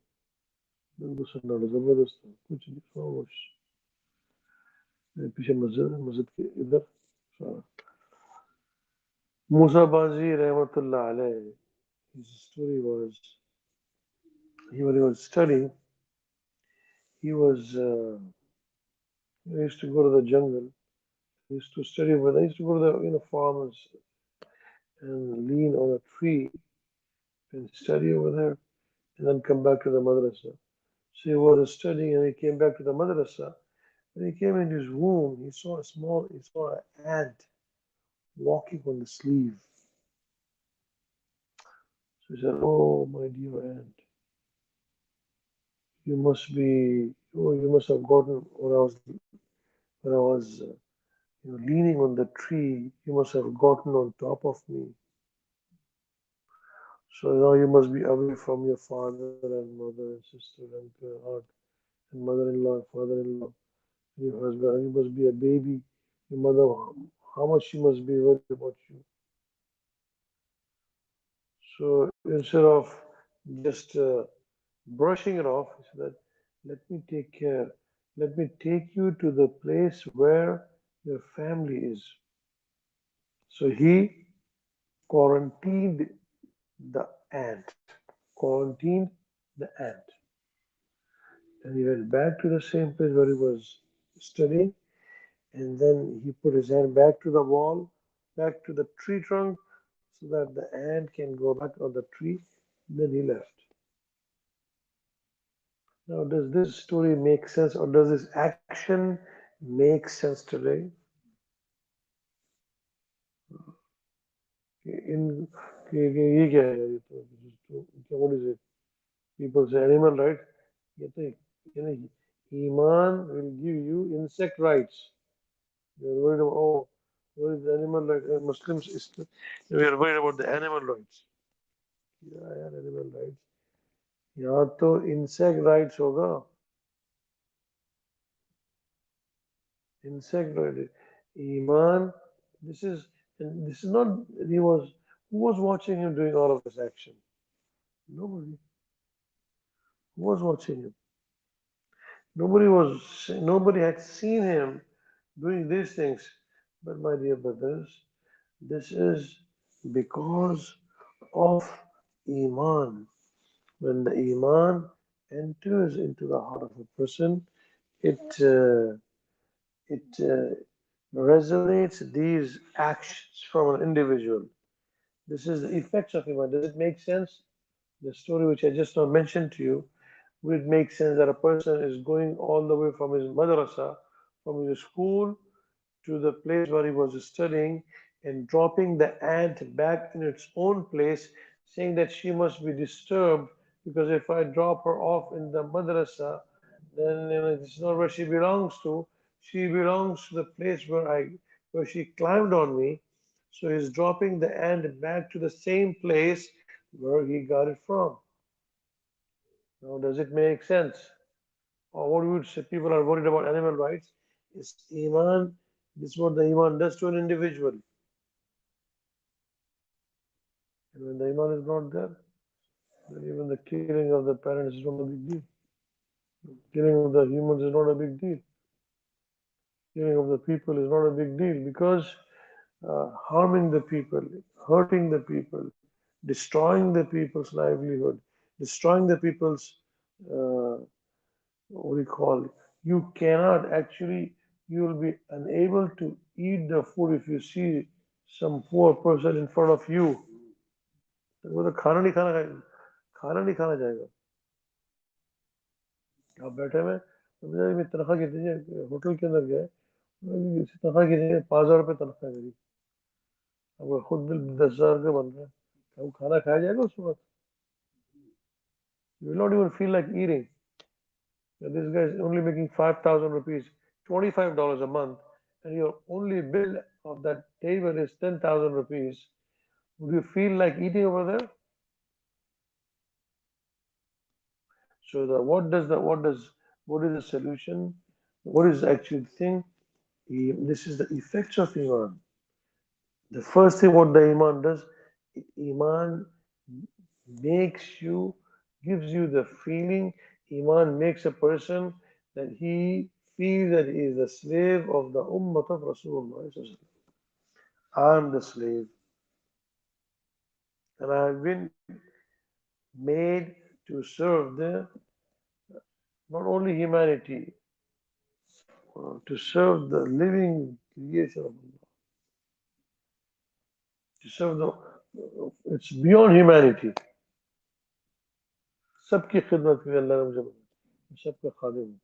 बिल्कुल सन्नाटा जबरदस्त था. कुछ नहीं खामोश. पीछे मस्जिद है, मस्जिद के इधर सारा. मूसा बाजी रहमतुल्लाह अलैह. His story was when he was studying, he used to go to the jungle. He used to study with. I used to go to the farmers and lean on a tree and study over there, and then come back to the madrasa. So he was studying, and he came back to the madrasa. When he came into his room, he saw an ant walking on the sleeve. So he said, "Oh, my dear ant, you must have gotten when I was leaning on the tree, you must have gotten on top of me. So now you must be away from your father and mother and sister and aunt and mother-in-law, father-in-law, your husband. And you must be a baby. Your mother, how much she must be worried about you." So instead of just brushing it off, he said, "Let me take care. Let me take you to the place where your family is." So he quarantined the ant, quarantined the ant. And he went back to the same place where he was studying, and then he put his hand back to the wall, back to the tree trunk, so that the ant can go back on the tree. Then he left. Now, does this story make sense, or does this action make sense today? In what is it? People say animal rights. Iman will give you insect rights. You're worried about, oh, what is the animal rights? Muslims, we are worried about the animal rights. Yeah, yeah, animal rights. यहाँ तो insect rights होगा. Insect rights. Iman, this is And this is not, he was, who was watching him doing all of this action? Nobody. Who was watching him? Nobody had seen him doing these things. But my dear brothers, this is because of Iman. When the Iman enters into the heart of a person, it resonates these actions from an individual. This is the effects of Iman. Does it make sense? The story which I just now mentioned to you, would it make sense that a person is going all the way from his madrasa, from his school, to the place where he was studying and dropping the ant back in its own place, saying that she must be disturbed because if I drop her off in the madrasa, then it's not where she belongs to. She belongs to the place where she climbed on me. So he's dropping the ant back to the same place where he got it from. Now, does it make sense? Or what we would say, people are worried about animal rights. It's Iman. This is what the Iman does to an individual. And when the Iman is not there, then even the killing of the parents is not a big deal. Killing of the humans is not a big deal. Killing of the people is not a big deal because harming the people, hurting the people, destroying the people's livelihood, destroying the people's uh, what do you call it? You cannot actually, you will be unable to eat the food if you see some poor person in front of you. तो वो तो खाना नहीं खाना खाना नहीं खाना जाएगा आप बैठे में तो मुझे मैं तनख्वाह कितनी है होटल के अंदर गए इसी तनख्वाह कितनी है 5,000 रुपये तनख्वाह मेरी अब खुद बिल 10,000 का बन रहा है अब खाना खाया जाएगा उस वक्त you will not even feel like eating. This guy is only making 5,000 rupees, $25 a month, and your only bill of that table is 10,000 rupees. Would you feel like eating over there? So what is the solution? What is actually the thing? This is the effects of Iman. The first thing what the Iman does, Iman makes you, gives you the feeling, Iman makes a person that he feels that he is the slave of the Ummah of Rasulullah. I am the slave, and I have been made to serve the not only humanity, to serve the living creation of Allah, to serve the, it's beyond humanity. सबकी खिदमत के लिए अल्लाह ने मुझे बनाया सबका खादिम हूँ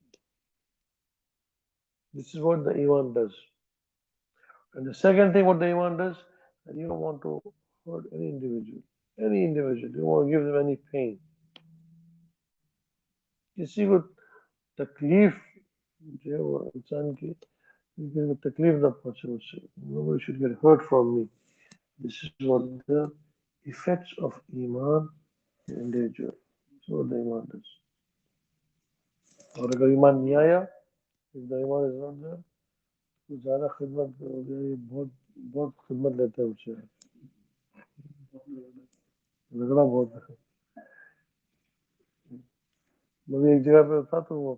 this is what the Iman does and the second thing what the Iman does that you don't want to hurt any individual you don't want to give them any pain किसी को तकलीफ जो है वो इंसान की किसी को तकलीफ ना पहुंचे उससे nobody should get hurt from me this is what the effects of Iman in individual this is what the Iman does और अगर ईमान नहीं आया if the Iman is not there तो ज़्यादा खिदमत हो गई बहुत बहुत खिदमत लेते हैं उससे झगड़ा बहुत है मैं एक जगह पे था तो वो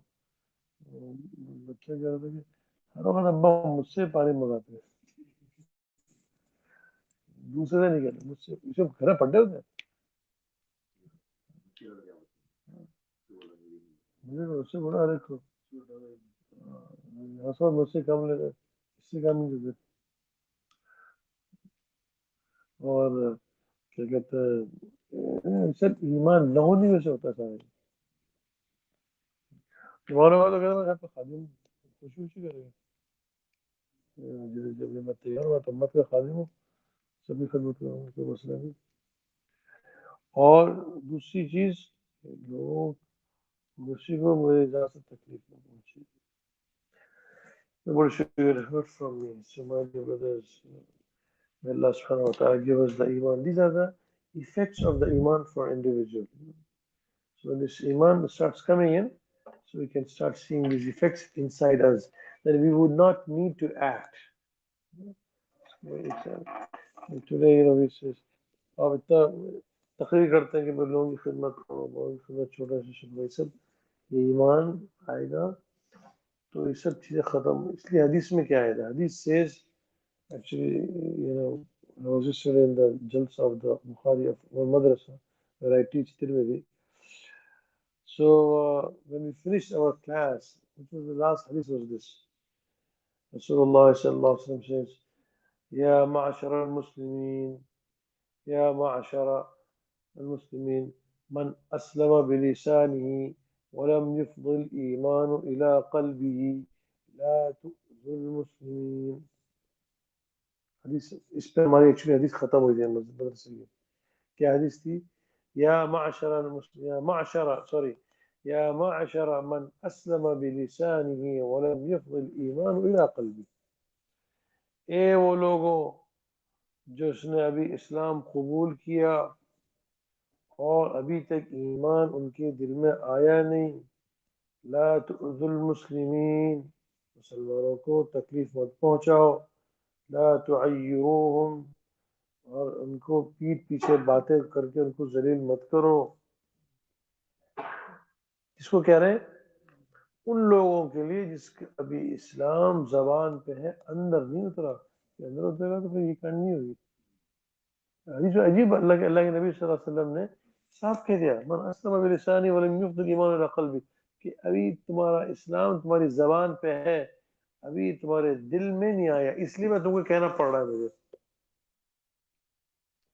बच्चे कह रहे थे कि हर वक्त अब्बा मुझसे पानी मंगाते हैं दूसरे से नहीं कहते मुझसे उसे घर पढ़े होते मुझे तो उससे बोला अरे हंसो मुझसे कम लेते इससे कम नहीं देते और क्या कहते हैं सब ईमान न होने में से होता है तुम्हारे वाला कहना मैं तो खादिम खुशी खुशी करेगा जब मैं तैयार हुआ तब मत का खादिम हूँ सभी खिदमत करूँगा कोई मसला नहीं और दूसरी चीज लोग किसी को मेरे इजाज़त से तकलीफ न पहुंचे Nobody should get hurt from me. So my dear brothers, may Allah subhanahu wa ta'ala give us the Iman. These are the effects of the Iman for individual. So when this Iman starts coming in, so we can start seeing these effects inside us, then we would not need to act. today, we says, आप इतना तकरीर करते हैं कि मैं लोगों की खिदमत करो, लोगों की खिदमत छोटा सा शुरू ये सब ये ईमान आएगा तो ये सब चीज़ें ख़त्म इसलिए हदीस में क्या आएगा हदीस says actually I was just in the Jalsa of the Bukhari of our madrasa where I teach Tirmidhi. So when we finished our class, which was the last hadith was this. Rasulullah sallallahu alaihi wasallam says, "Ya ma'ashara al-Muslimin, ya ma'ashara al-Muslimin, man aslama bilisanihi, ولم يفض الإيمان إلى قلبه لا تؤذوا المسلمين." حدیث اس پہ ہماری actually حدیث ختم ہوئی تھی مدرسے کی کیا حدیث تھی یا معشر المسلمين يا معشر سوري يا معشر من أسلم بلسانه ولم يفض الإيمان إلى قلبه اے وہ لوگوں جس نے ابھی اسلام قبول کیا اور ابھی تک ایمان ان کے دل میں آیا نہیں لا تؤذوا المسلمین مسلمانوں کو تکلیف مت پہنچاؤ لا تعیروهم اور ان کو پیٹ پیچھے باتیں کر کے ان کو ذلیل مت کرو جس کو کہہ رہے ہیں ان لوگوں کے لیے جس کے ابھی اسلام زبان پہ ہے اندر نہیں اترا کہ اندر اترا تو پھر یہ کہانی نہیں ہوگی حدیث عجیب اللہ کے نبی صلی اللہ علیہ وسلم نے صاف کہہ دیا من اسلم بلسانی ولم يفض الايمان الى قلبی کہ ابھی تمہارا اسلام تمہاری زبان پہ ہے ابھی تمہارے دل میں نہیں آیا اس لیے میں تم کو کہنا پڑ رہا ہے مجھے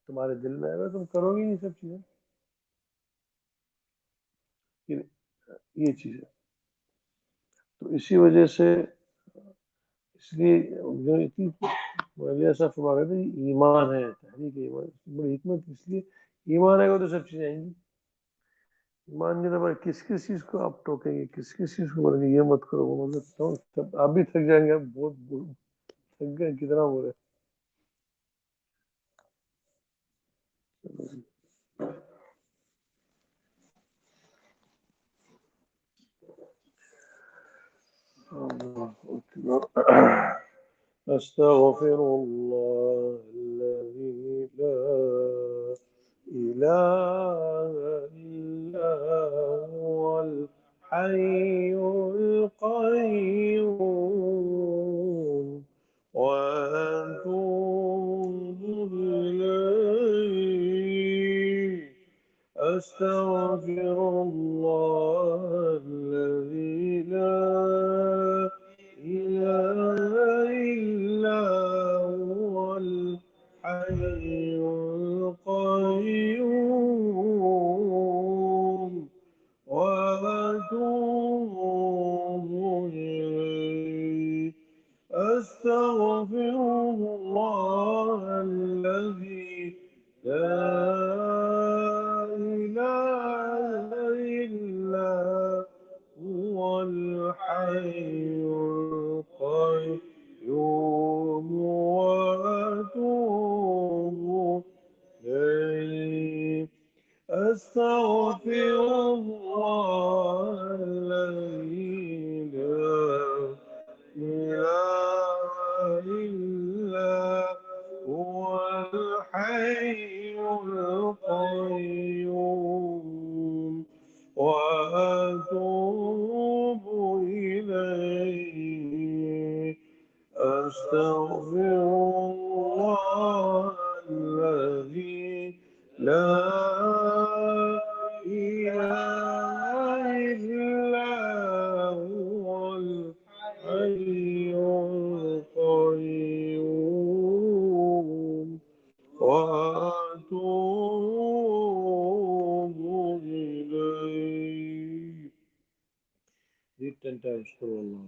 تمہارے دل میں آئے تم کرو گی نہیں سب چیزیں یہ چیز ہے تو اسی وجہ سے اس لیے جو ایسا فرما رہے تھے ایمان ہے تحریک ایمان بڑی حکمت اس لیے ایمان آئے گا تو سب چیزیں آئیں گی ایمان کے طور پر کس کس چیز کو آپ ٹوکیں گے کس کس چیز کو بولیں گے یہ مت کرو وہ مت کرو آپ بھی تھک جائیں گے بہت تھک گئے کتنا بول رہے أستغفر الله الذي لا إله إلا هو الحي القيوم وأتوب إليه أستغفر الله الذي لا إله إلا هو الحي القيوم وأتوب إليه أستغفر الله الذي لا إله إلا هو الحي القيوم وأتوب إليه أستغفر الله الذي لا إله إلا هو الحي القيوم وأتوب إليه أستغفر الله الذي لا إله إلا هو الحي القيوم وأتوب إليه. Read 10 times for Allah.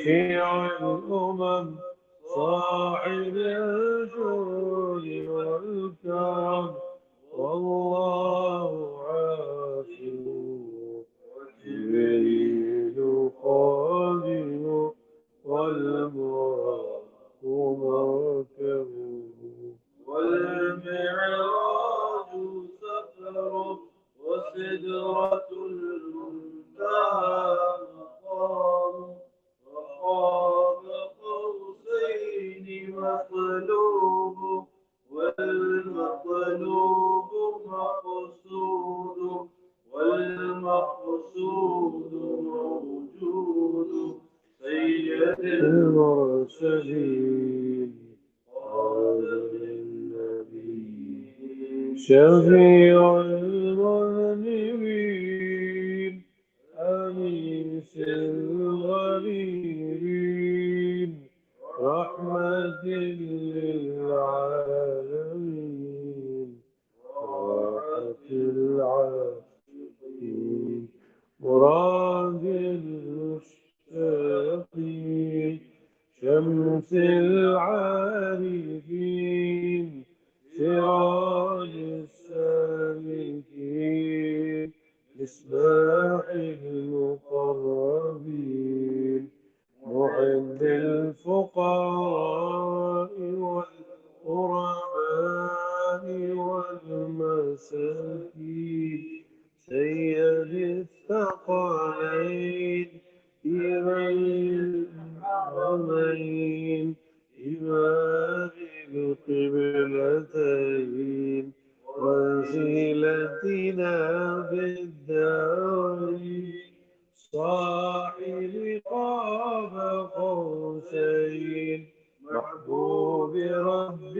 Shafi الأمم صاحب الجود والكرم والله عافٍ جبريل قادم والبراق مركب والمعراج سفر وسدرة المنتهى مقام وقاب قوسين مطلوب والمطلوب مقصود والمقصود موجود سيد المرسلين خاتم النبي شفيع المذنبين أنيس الغريبين رحمة للعالمين راحة العاشقين مراد المشتاقين شمس العارفين سراج السالكين مصباح المقربين محب الفقراء والغرباء والمساكين سيد الثقلين إمام الحرمين إمام القبلتين وسيلتنا بالدارين صاحب قاب قوسين محبوب رب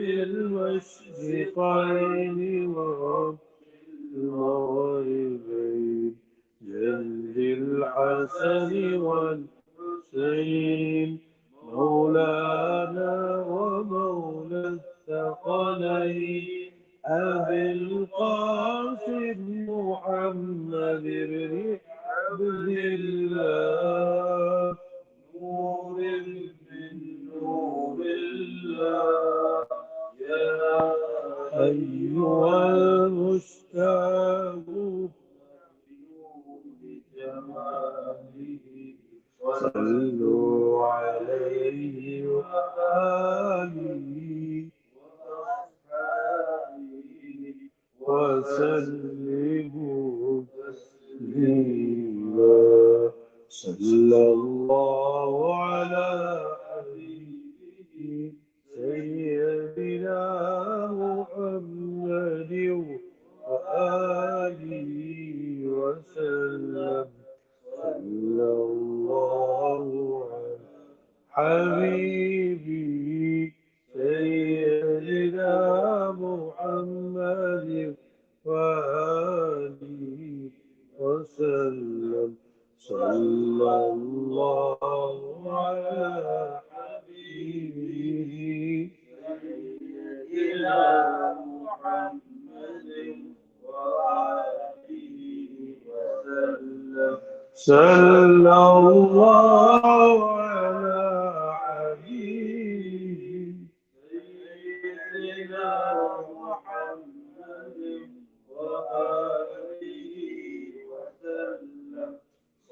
المشرقين ورب المغربين جد الحسن والحسين مولانا ومولى الثقلين أبي القاسم محمد بن عبد الله نور من نور الله يا أيها المشتاق بجماله صلوا عليه وآله وسلموا تسليما صلى الله على حبيبه سيدنا محمد وآله وسلم صلى الله على حبيبي سيدنا محمد وآله وسلم صلى الله على حبيبه سيدنا محمد وآله وسلم صلى الله على حبيبه سيدنا محمد وآله وسلم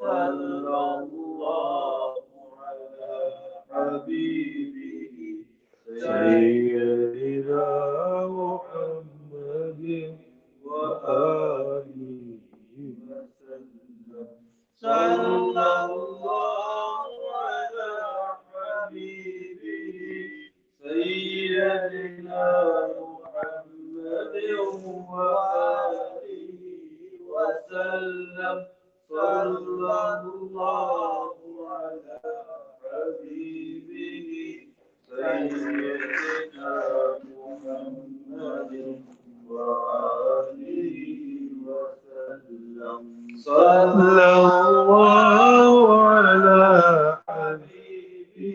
صلى الله على حبيبه سيدنا محمد وآله وسلم صلى الله على حبيبه سيدنا محمد وآله وسلم صلى الله على حبيبه سيدنا محمد وآله وسلم صلى الله على حبيبه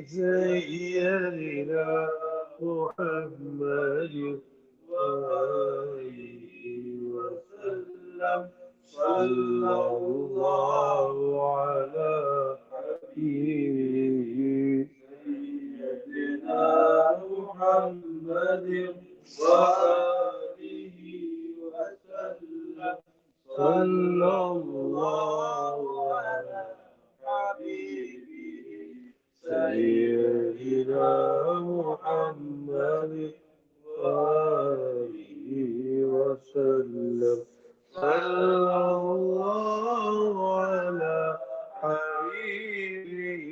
سيدنا محمد وآله وسلم صلى الله على حبيبه وآله وسلم. صلى الله على حبيبه سيدنا محمد وآله وسلم. صلى الله على حبيبه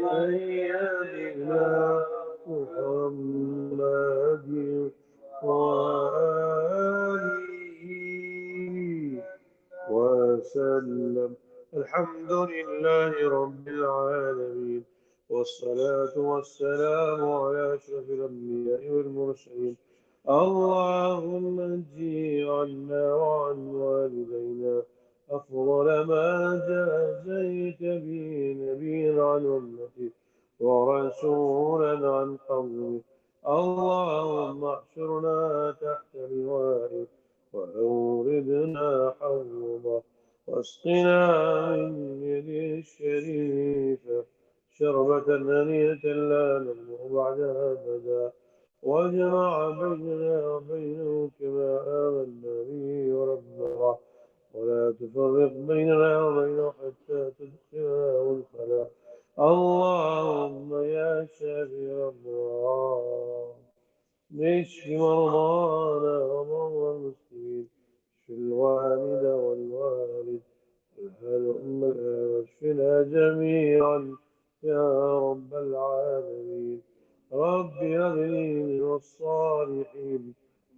سيدنا محمد وآله وسلم. الحمد لله رب العالمين، والصلاة والسلام على أشرف الأنبياء والمرسلين. اللهم اجزي عنا وعن والدينا أفضل ما جازيت به نبيا عن أمته ورسولا عن قومه. اللهم احشرنا تحت لوائه وأوردنا حوضه واسقنا من يده الشريفة شربة هنيئة لا نظمأ بعدها أبدا، واجمع بيننا وبينه كما آمنا به وربنا، ولا تفرق بيننا وبينه حتى تدخلنا الخلاء. اللهم يا شافي الأمراض اشف مرضانا ومرضى المسلمين، اشف الوالد والوالد والهلم واشفنا جميعا يا رب العالمين. رب هب لي من الصالحين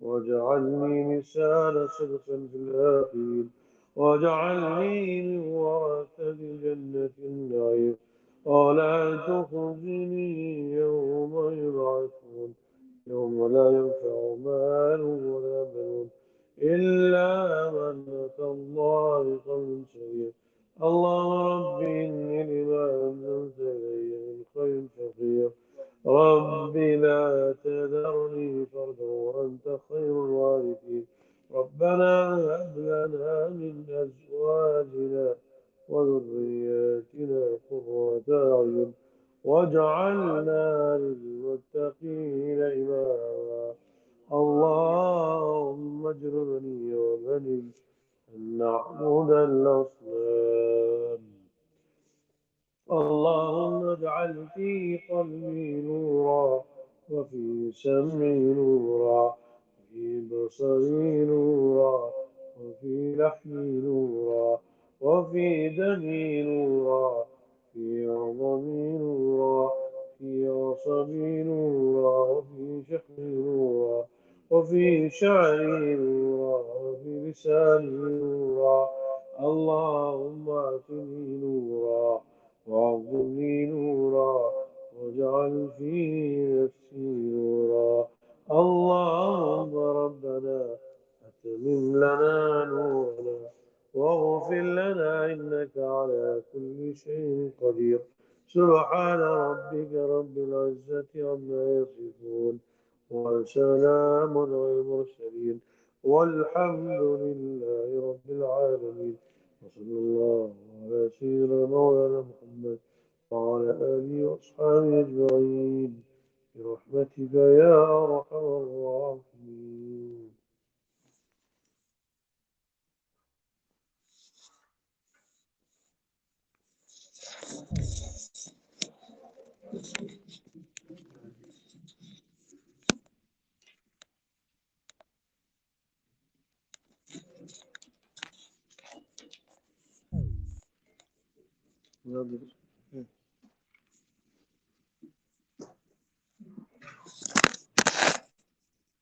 واجعلني لسان صدق في الآخرين، واجعلني من ورثة جنة النعيم، ولا تخزني يوم يبعثون، يوم لا ينفع مال ولا بنون إلا من أتى الله بقلب سليم. اللهم رب إني لما أنزلت إلي من خير فقير، رب لا تذرني فردا وأنت خير الوارثين. ربنا هب لنا من أزواجنا وذرياتنا قرة أعين واجعلنا للمتقين إماما. اللهم اجرني وبني أن نعبد الأصنام. اللهم اجعل في قلبي نورا وفي سمعي نورا وفي بصري نورا وفي لحمي نورا وفي دمي نورا في عظمي نورا في عصبي نورا وفي شحمي نورا وفي شعري نورا وفي لساني نورا. اللهم اعطني نورا واعظمني نورا واجعل في نفسي نورا. اللهم ربنا أتمم لنا نورنا واغفر لنا إنك على كل شيء قدير. سبحان ربك رب العزة عما يصفون وسلام على المرسلين والحمد لله رب العالمين. وصلى الله على سيدنا مولانا محمد وعلى آله وأصحابه أجمعين برحمتك يا أرحم الراحمين.